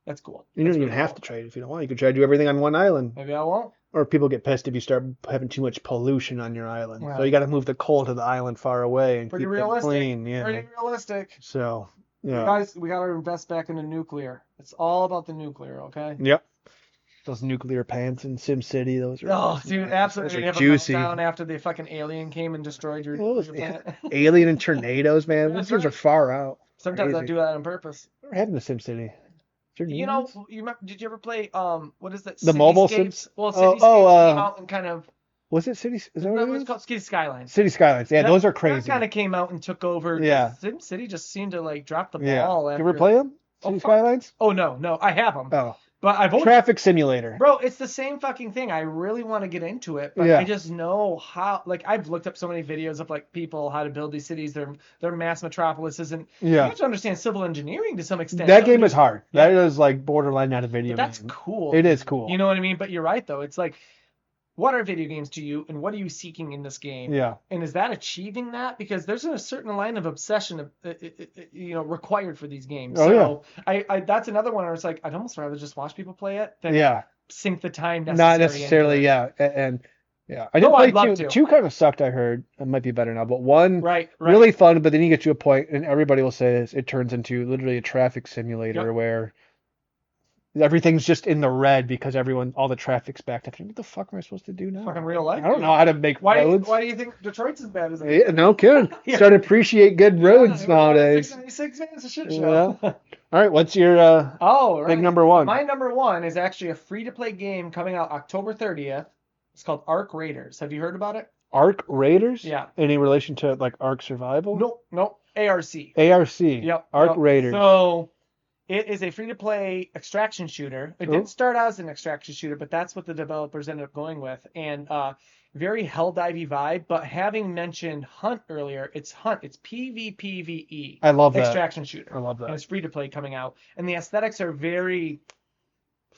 S1: that's cool.
S2: You
S1: That's
S2: don't even
S1: really
S2: have
S1: cool.
S2: to trade if you don't want. You could try to do everything on one island.
S1: Maybe I won't.
S2: Or people get pissed if you start having too much pollution on your island. So
S1: Well,
S2: you got to move the coal to the island far away and
S1: pretty
S2: keep them
S1: realistic.
S2: clean. Yeah.
S1: Pretty realistic.
S2: So, yeah.
S1: Guys, we got to invest back into nuclear. It's all about the nuclear, okay?
S2: Yep. Those nuclear plants in SimCity, those are
S1: Oh, dude, absolutely.
S2: those
S1: They
S2: are
S1: have
S2: juicy.
S1: a meltdown after the fucking alien came and destroyed your planet.
S2: Alien and tornadoes, man.
S1: That's
S2: Those games are
S1: right.
S2: far out.
S1: Sometimes I
S2: Crazy.
S1: do that on purpose.
S2: We're having a SimCity.
S1: You know, you remember, did you ever play what is that?
S2: The mobile
S1: Cityscapes?
S2: Sims?
S1: Well, Cityscapes came out and kind of
S2: Was it City? Is that
S1: isn't
S2: what
S1: that
S2: it
S1: what
S2: is?
S1: it's called? City Skylines.
S2: City Skylines. Yeah, those are
S1: That
S2: crazy.
S1: kind of came out and took over.
S2: Yeah.
S1: City just seemed to like drop the
S2: Yeah.
S1: ball.
S2: You
S1: After...
S2: ever play them?
S1: Oh,
S2: City
S1: fuck.
S2: Skylines?
S1: Oh no, I have them.
S2: Oh.
S1: But I've always...
S2: Traffic simulator.
S1: Bro, it's the same fucking thing. I really want to get into it, but
S2: Yeah.
S1: I just know how. Like, I've looked up so many videos of like people how to build these cities. They're mass metropolises, and you
S2: Yeah.
S1: have to understand civil engineering to some extent.
S2: That game is hard.
S1: Yeah.
S2: That is like borderline not a video
S1: But that's
S2: game.
S1: cool.
S2: It is cool.
S1: You know what I mean? But you're right though. It's like, what are video games to you, and what are you seeking in this game?
S2: Yeah.
S1: And is that achieving that? Because there's a certain line of obsession, required for these games.
S2: Oh,
S1: so I that's another one where it's like I'd almost rather just watch people play it than
S2: Yeah.
S1: sink the time necessary.
S2: Not necessarily,
S1: into it.
S2: yeah. And yeah. I did
S1: No,
S2: play
S1: I'd love
S2: two.
S1: to.
S2: Two kind of sucked, I heard. It might be better now. But one
S1: Right.
S2: really fun, but then you get to a point and everybody will say this, it turns into literally a traffic simulator
S1: Yep.
S2: where everything's just in the red because all the traffic's backed up. What the fuck am I supposed to do now?
S1: Fucking real life.
S2: I don't know how to make roads.
S1: Why do you think Detroit's as bad as it?
S2: Yeah, no kidding.
S1: Yeah.
S2: Start to appreciate good roads nowadays.
S1: 696, man, it's a shit show.
S2: Yeah. All right, what's your
S1: Oh, right.
S2: big number one?
S1: My number one is actually a free-to-play game coming out October 30th. It's called Ark Raiders. Have you heard about it?
S2: Ark Raiders?
S1: Yeah.
S2: Any relation to like Ark Survival?
S1: No. ARC.
S2: ARC.
S1: Yep.
S2: Ark Raiders.
S1: So it is a free-to-play extraction shooter. It
S2: Oh.
S1: didn't start out as an extraction shooter, but that's what the developers ended up going with. And very Helldivey vibe. But having mentioned Hunt earlier, it's Hunt. It's PvPvE.
S2: I love that.
S1: Extraction shooter.
S2: I love that.
S1: And it's free-to-play coming out. And the aesthetics are very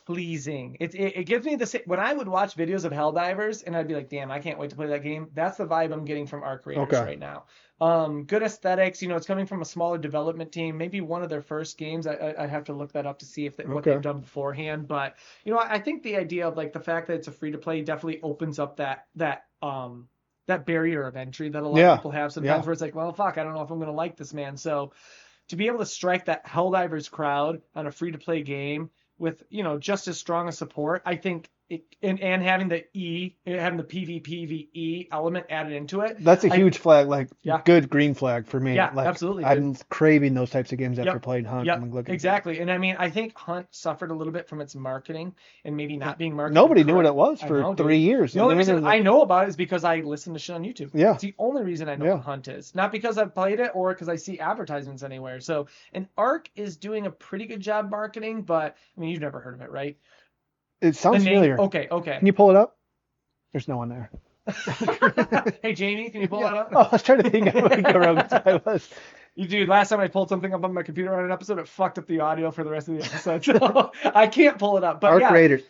S1: pleasing. It gives me the same... When I would watch videos of Helldivers, and I'd be like, damn, I can't wait to play that game. That's the vibe I'm getting from Ark Raiders right now. Good aesthetics. It's coming from a smaller development team. Maybe one of their first games. I have to look that up to see if what they've done beforehand. But I think the idea of like the fact that it's a free to play definitely opens up that barrier of entry that a lot of people have sometimes, where it's like, well, fuck, I don't know if I'm gonna like this, man. So to be able to strike that Helldivers crowd on a free to play game with just as strong a support, I think and having the PvPvE element added into it.
S2: That's a huge flag, like good green flag for me.
S1: Yeah,
S2: like,
S1: absolutely.
S2: I'm craving those types of games after playing Hunt.
S1: Yeah, exactly. And I mean, I think Hunt suffered a little bit from its marketing and maybe not being marketed.
S2: Nobody knew what it was for 3 years.
S1: The only reason I know about it is because I listen to shit on YouTube.
S2: Yeah.
S1: It's the only reason I know what Hunt is. Not because I've played it or because I see advertisements anywhere. So, and Ark is doing a pretty good job marketing, but I mean, you've never heard of it, right?
S2: It sounds familiar.
S1: Okay.
S2: Can you pull it up? There's no one there.
S1: Hey, Jamie, can you pull that up?
S2: Oh, I was trying to think of what I was.
S1: Dude, last time I pulled something up on my computer on an episode, it fucked up the audio for the rest of the episode. So I can't pull it up. But
S2: Ark Raiders.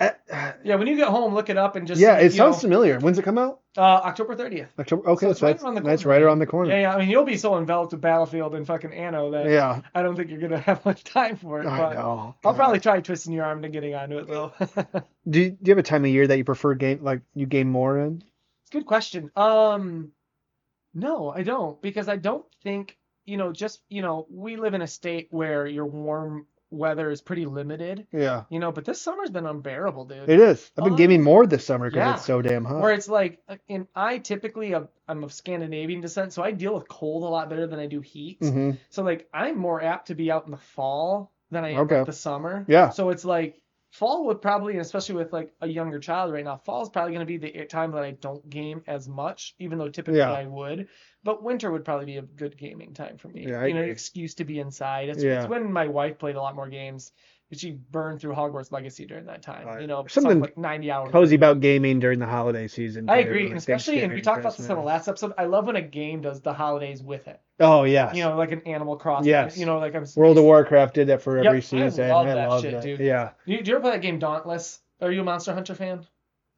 S1: Yeah, when you get home, look it up and just
S2: it sounds familiar. When's it come out?
S1: October 30th.
S2: October. Okay,
S1: so it's right around the corner.
S2: That's right around the corner.
S1: Yeah. I mean, you'll be so enveloped with Battlefield and fucking Anno that I don't think you're gonna have much time for it.
S2: I know.
S1: I'll probably try twisting your arm to getting onto it though.
S2: Do you have a time of year that you prefer you game more in?
S1: It's a good question. No, I don't, because I don't think we live in a state where your warm weather is pretty limited.
S2: Yeah.
S1: But this summer's been unbearable, dude.
S2: It is. I've been gaming more this summer because it's so damn hot.
S1: Where it's like, and I typically I'm of Scandinavian descent, so I deal with cold a lot better than I do heat.
S2: Mm-hmm.
S1: So like I'm more apt to be out in the fall than I am like the summer.
S2: Yeah.
S1: So it's like fall would probably, especially with like a younger child right now, fall is probably going to be the time that I don't game as much, even though typically I would. But winter would probably be a good gaming time for me.
S2: Yeah,
S1: an excuse to be inside. It's when my wife played a lot more games. She burned through Hogwarts Legacy during that time.
S2: Something
S1: like 90 hours.
S2: Cozy about gaming during the holiday season.
S1: I agree, and especially, and we talked about this in the last episode. I love when a game does the holidays with it.
S2: Oh yes.
S1: Like an Animal Crossing.
S2: Yes.
S1: Like
S2: World of Warcraft did that for every season.
S1: I love that shit, dude.
S2: Yeah.
S1: Do you ever play that game Dauntless? Are you a Monster Hunter fan?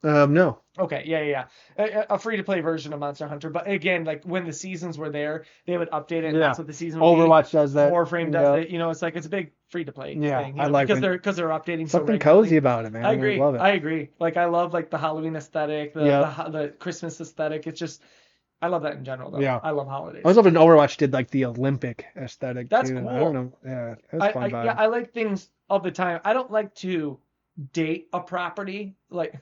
S2: No.
S1: Okay, yeah. A free-to-play version of Monster Hunter, but again, like when the seasons were there, they would update it, and
S2: Yeah.
S1: that's what the season would
S2: Overwatch does
S1: be.
S2: that.
S1: Warframe does
S2: Yeah.
S1: it. It's like it's a big free-to-play
S2: Yeah,
S1: thing,
S2: I like
S1: because
S2: when
S1: they're updating so
S2: something
S1: regularly.
S2: cozy about it, man.
S1: I
S2: I
S1: agree.
S2: love it.
S1: I agree. Like I love like the Halloween aesthetic, the Christmas aesthetic. It's just I love that in general though.
S2: Yeah.
S1: I love
S2: I
S1: holidays.
S2: was hoping Overwatch did like the Olympic aesthetic
S1: That's
S2: too.
S1: cool.
S2: I don't know. Yeah, it was a fun vibe.
S1: I like things all the time. I don't like to date a property like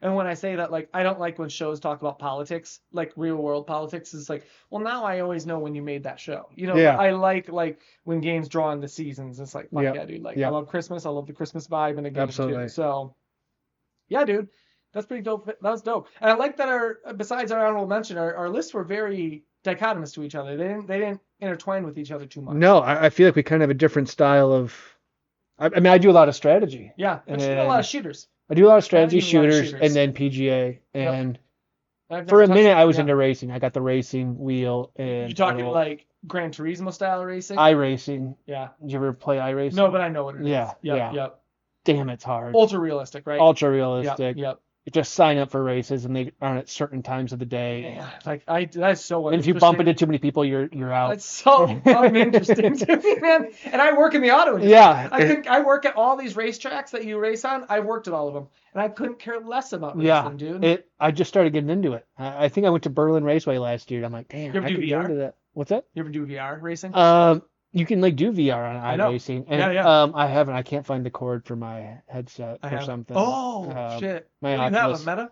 S1: and when I say that, like, I don't like when shows talk about politics, like real world politics. It's like, well, now I always know when you made that show.
S2: Yeah.
S1: I like when games draw in the seasons. It's like, fuck
S2: Yep.
S1: yeah, dude. Like,
S2: Yep.
S1: I love Christmas. I love the Christmas vibe in a game
S2: Absolutely.
S1: too. So yeah, dude, that's pretty dope. That was dope. And I like that besides our honorable mention, our lists were very dichotomous to each other. They didn't intertwine with each other too much.
S2: No, I feel like we kind of have a different style of. I mean, I do a lot of strategy.
S1: Yeah, but you do a lot of shooters.
S2: I do a lot of strategy
S1: I do a lot of
S2: shooters,
S1: shooters.
S2: and then PGA. And
S1: I've
S2: for
S1: never
S2: a minute,
S1: touched-
S2: I was
S1: yeah.
S2: into racing. I got the racing wheel. And
S1: You talking like Gran Turismo style racing?
S2: iRacing.
S1: Yeah.
S2: Did you ever play iRacing?
S1: No, but I know what it is.
S2: Yeah,
S1: Yep,
S2: yeah.
S1: Yep.
S2: Damn, it's hard.
S1: Ultra realistic, right?
S2: Ultra realistic.
S1: Yep.
S2: You just sign up for races, and they aren't at certain times of the day.
S1: Yeah. Like that's so.
S2: And if you bump into too many people, you're out.
S1: That's so uninteresting to me, man. And I work in the auto industry.
S2: Yeah.
S1: I work at all these racetracks that you race on. I worked at all of them, and I couldn't care less about racing, dude.
S2: I just started getting into it. I think I went to Berlin Raceway last year. And I'm like, damn,
S1: You ever
S2: I
S1: do
S2: could get
S1: VR?
S2: into that. What's that?
S1: You ever do VR racing?
S2: You can like do VR on
S1: know.
S2: iRacing. And,
S1: Yeah.
S2: I haven't. I can't find the cord for my headset
S1: I
S2: or
S1: have.
S2: something.
S1: Oh shit!
S2: My
S1: You have
S2: Oculus.
S1: a Meta?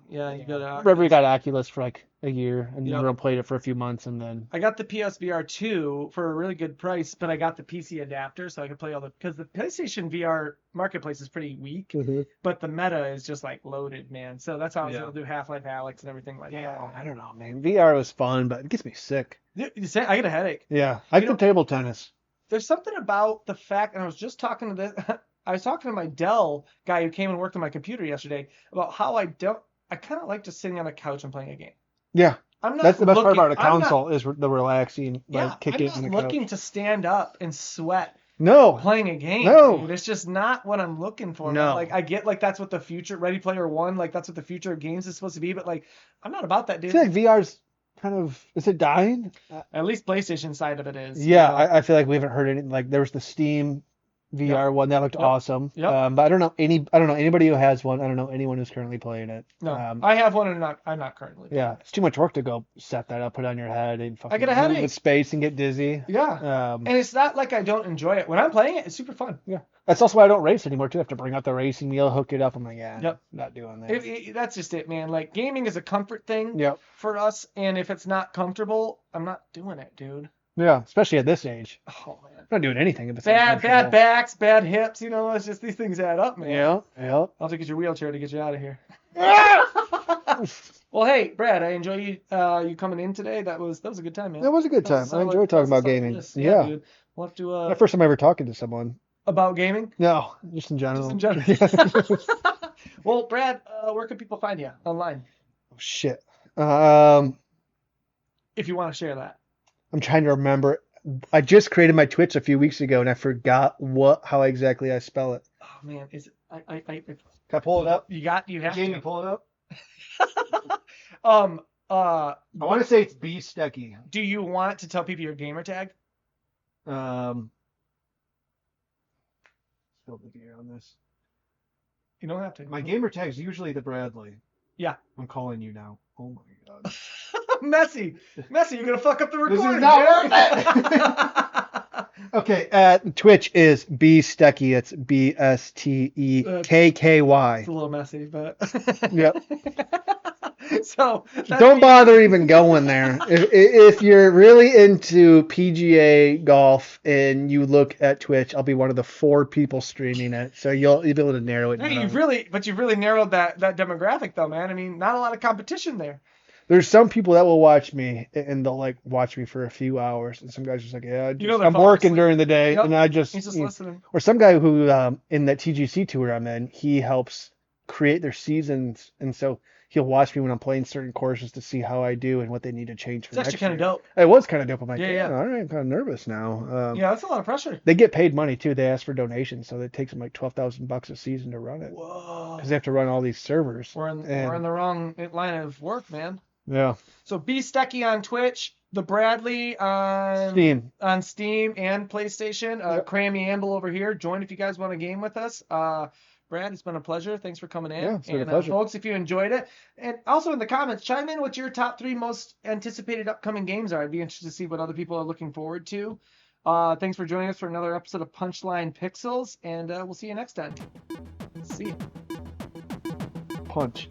S1: Yeah, you got a.
S2: Remember, we got Oculus for like a year, and
S1: Yep.
S2: then played it for a few months, and then.
S1: I got the PSVR 2 for a really good price, but I got the PC adapter so I could play because the PlayStation VR marketplace is pretty weak, but the Meta is just like loaded, man. So that's how I was able to do Half-Life Alyx and everything like that.
S2: I don't know, man. VR was fun, but it gets me sick.
S1: You say I get a headache.
S2: Yeah, I can table tennis.
S1: There's something about the fact, and I was just talking to this. I was talking to my Dell guy who came and worked on my computer yesterday about how I kind of like just sitting on a couch and playing a game.
S2: Yeah.
S1: I'm not
S2: That's the best part
S1: looking-
S2: about a console is the relaxing,
S1: Yeah,
S2: like kick it
S1: I'm
S2: in
S1: not
S2: the
S1: looking
S2: couch.
S1: to stand up and sweat
S2: No.
S1: playing a game.
S2: No.
S1: Dude. It's just not what I'm looking for.
S2: No.
S1: Man. Like I get like that's what the future Ready Player One, like that's what the future of games is supposed to be, but like I'm not about that,
S2: I
S1: dude.
S2: feel like VR's kind of, is it dying?
S1: At least PlayStation side of it is.
S2: Yeah, I feel like we haven't heard any. Like there was the Steam VR one that looked
S1: Yep.
S2: awesome.
S1: Yep.
S2: But I don't know anybody who has one. I don't know anyone who's currently playing it.
S1: No, I have one and I'm not currently.
S2: Yeah, it's too much work to go set that up, put it on your head, and fucking
S1: I get a
S2: move
S1: headache.
S2: with space and get dizzy.
S1: Yeah. And it's not like I don't enjoy it. When I'm playing it, it's super fun.
S2: Yeah. That's also why I don't race anymore too. I have to bring out the racing wheel, hook it up. I'm like,
S1: Yep.
S2: not doing that.
S1: That's just it, man. Like gaming is a comfort thing
S2: Yep.
S1: for us, and if it's not comfortable, I'm not doing it, dude.
S2: Yeah, especially at this age.
S1: Oh man.
S2: I'm not doing anything if it's
S1: Bad
S2: uncomfortable.
S1: backs, bad hips. It's just these things add up, man.
S2: Yeah.
S1: I'll have to get your wheelchair to get you out of here. Well, hey, Brad, I enjoy you coming in today. That was a good time, man.
S2: That was a good time. I enjoy talking about gaming. Yeah.
S1: Dude. We'll have to
S2: My first time ever talking to someone.
S1: about gaming.
S2: No, just in general.
S1: Just in general. Well, Brad, where can people find you online
S2: Oh, shit.
S1: if you want to share that?
S2: I'm trying to remember. I just created my Twitch a few weeks ago, and I forgot how exactly I spell it.
S1: Oh man, is it?
S2: Can I pull it up?
S1: You have
S2: Jamie,
S1: to.
S2: pull it up.
S1: I
S2: want to say it's B Stecky.
S1: Do you want to tell people your gamer tag?
S2: Spilled the beer on this.
S1: You don't have to.
S2: My gamer tag's usually the Bradley.
S1: Yeah.
S2: I'm calling you now. Oh my god.
S1: Messy, you're gonna fuck up the
S2: This is
S1: recording.
S2: not
S1: worth it.
S2: Okay, Twitch is B Stecky. It's BSTEKKY.
S1: It's a little messy, but
S2: Yep.
S1: So
S2: Don't bother even going there. If you're really into PGA golf and you look at Twitch, I'll be one of the 4 people streaming it, so you'll be able to narrow it
S1: Hey,
S2: down.
S1: you've really narrowed that demographic though, man. I mean, not a lot of competition there.
S2: There's some people that will watch me and they'll like watch me for a few hours, and some guys just like, yeah,
S1: they're
S2: I'm
S1: falling
S2: working
S1: asleep.
S2: during the day,
S1: Yep.
S2: and I just,
S1: He's just listening.
S2: or some guy who in that TGC tour I'm in, he helps create their seasons, and so he'll watch me when I'm playing certain courses to see how I do and what they need to change for
S1: It's actually
S2: next
S1: kind of
S2: year.
S1: dope.
S2: It was kind of dope. I'm like,
S1: Yeah,
S2: yeah,
S1: yeah.
S2: all right, I'm kind of nervous now.
S1: Yeah, that's a lot of pressure.
S2: They get paid money too. They ask for donations, so it takes them like $12,000 a season to run it
S1: Whoa.
S2: because they have to run all these servers.
S1: We're in the wrong line of work, man.
S2: Yeah.
S1: So B Stecky on Twitch, the Bradley on Steam and PlayStation.
S2: Yep.
S1: Crammy Amble over here. Join if you guys want a game with us. Brad, it's been a pleasure. Thanks for coming in.
S2: Yeah, it's been a pleasure.
S1: Folks, if you enjoyed it, and also in the comments, chime in what your top 3 most anticipated upcoming games are. I'd be interested to see what other people are looking forward to. Thanks for joining us for another episode of Punchline Pixels, and we'll see you next time. See you.
S2: Punch.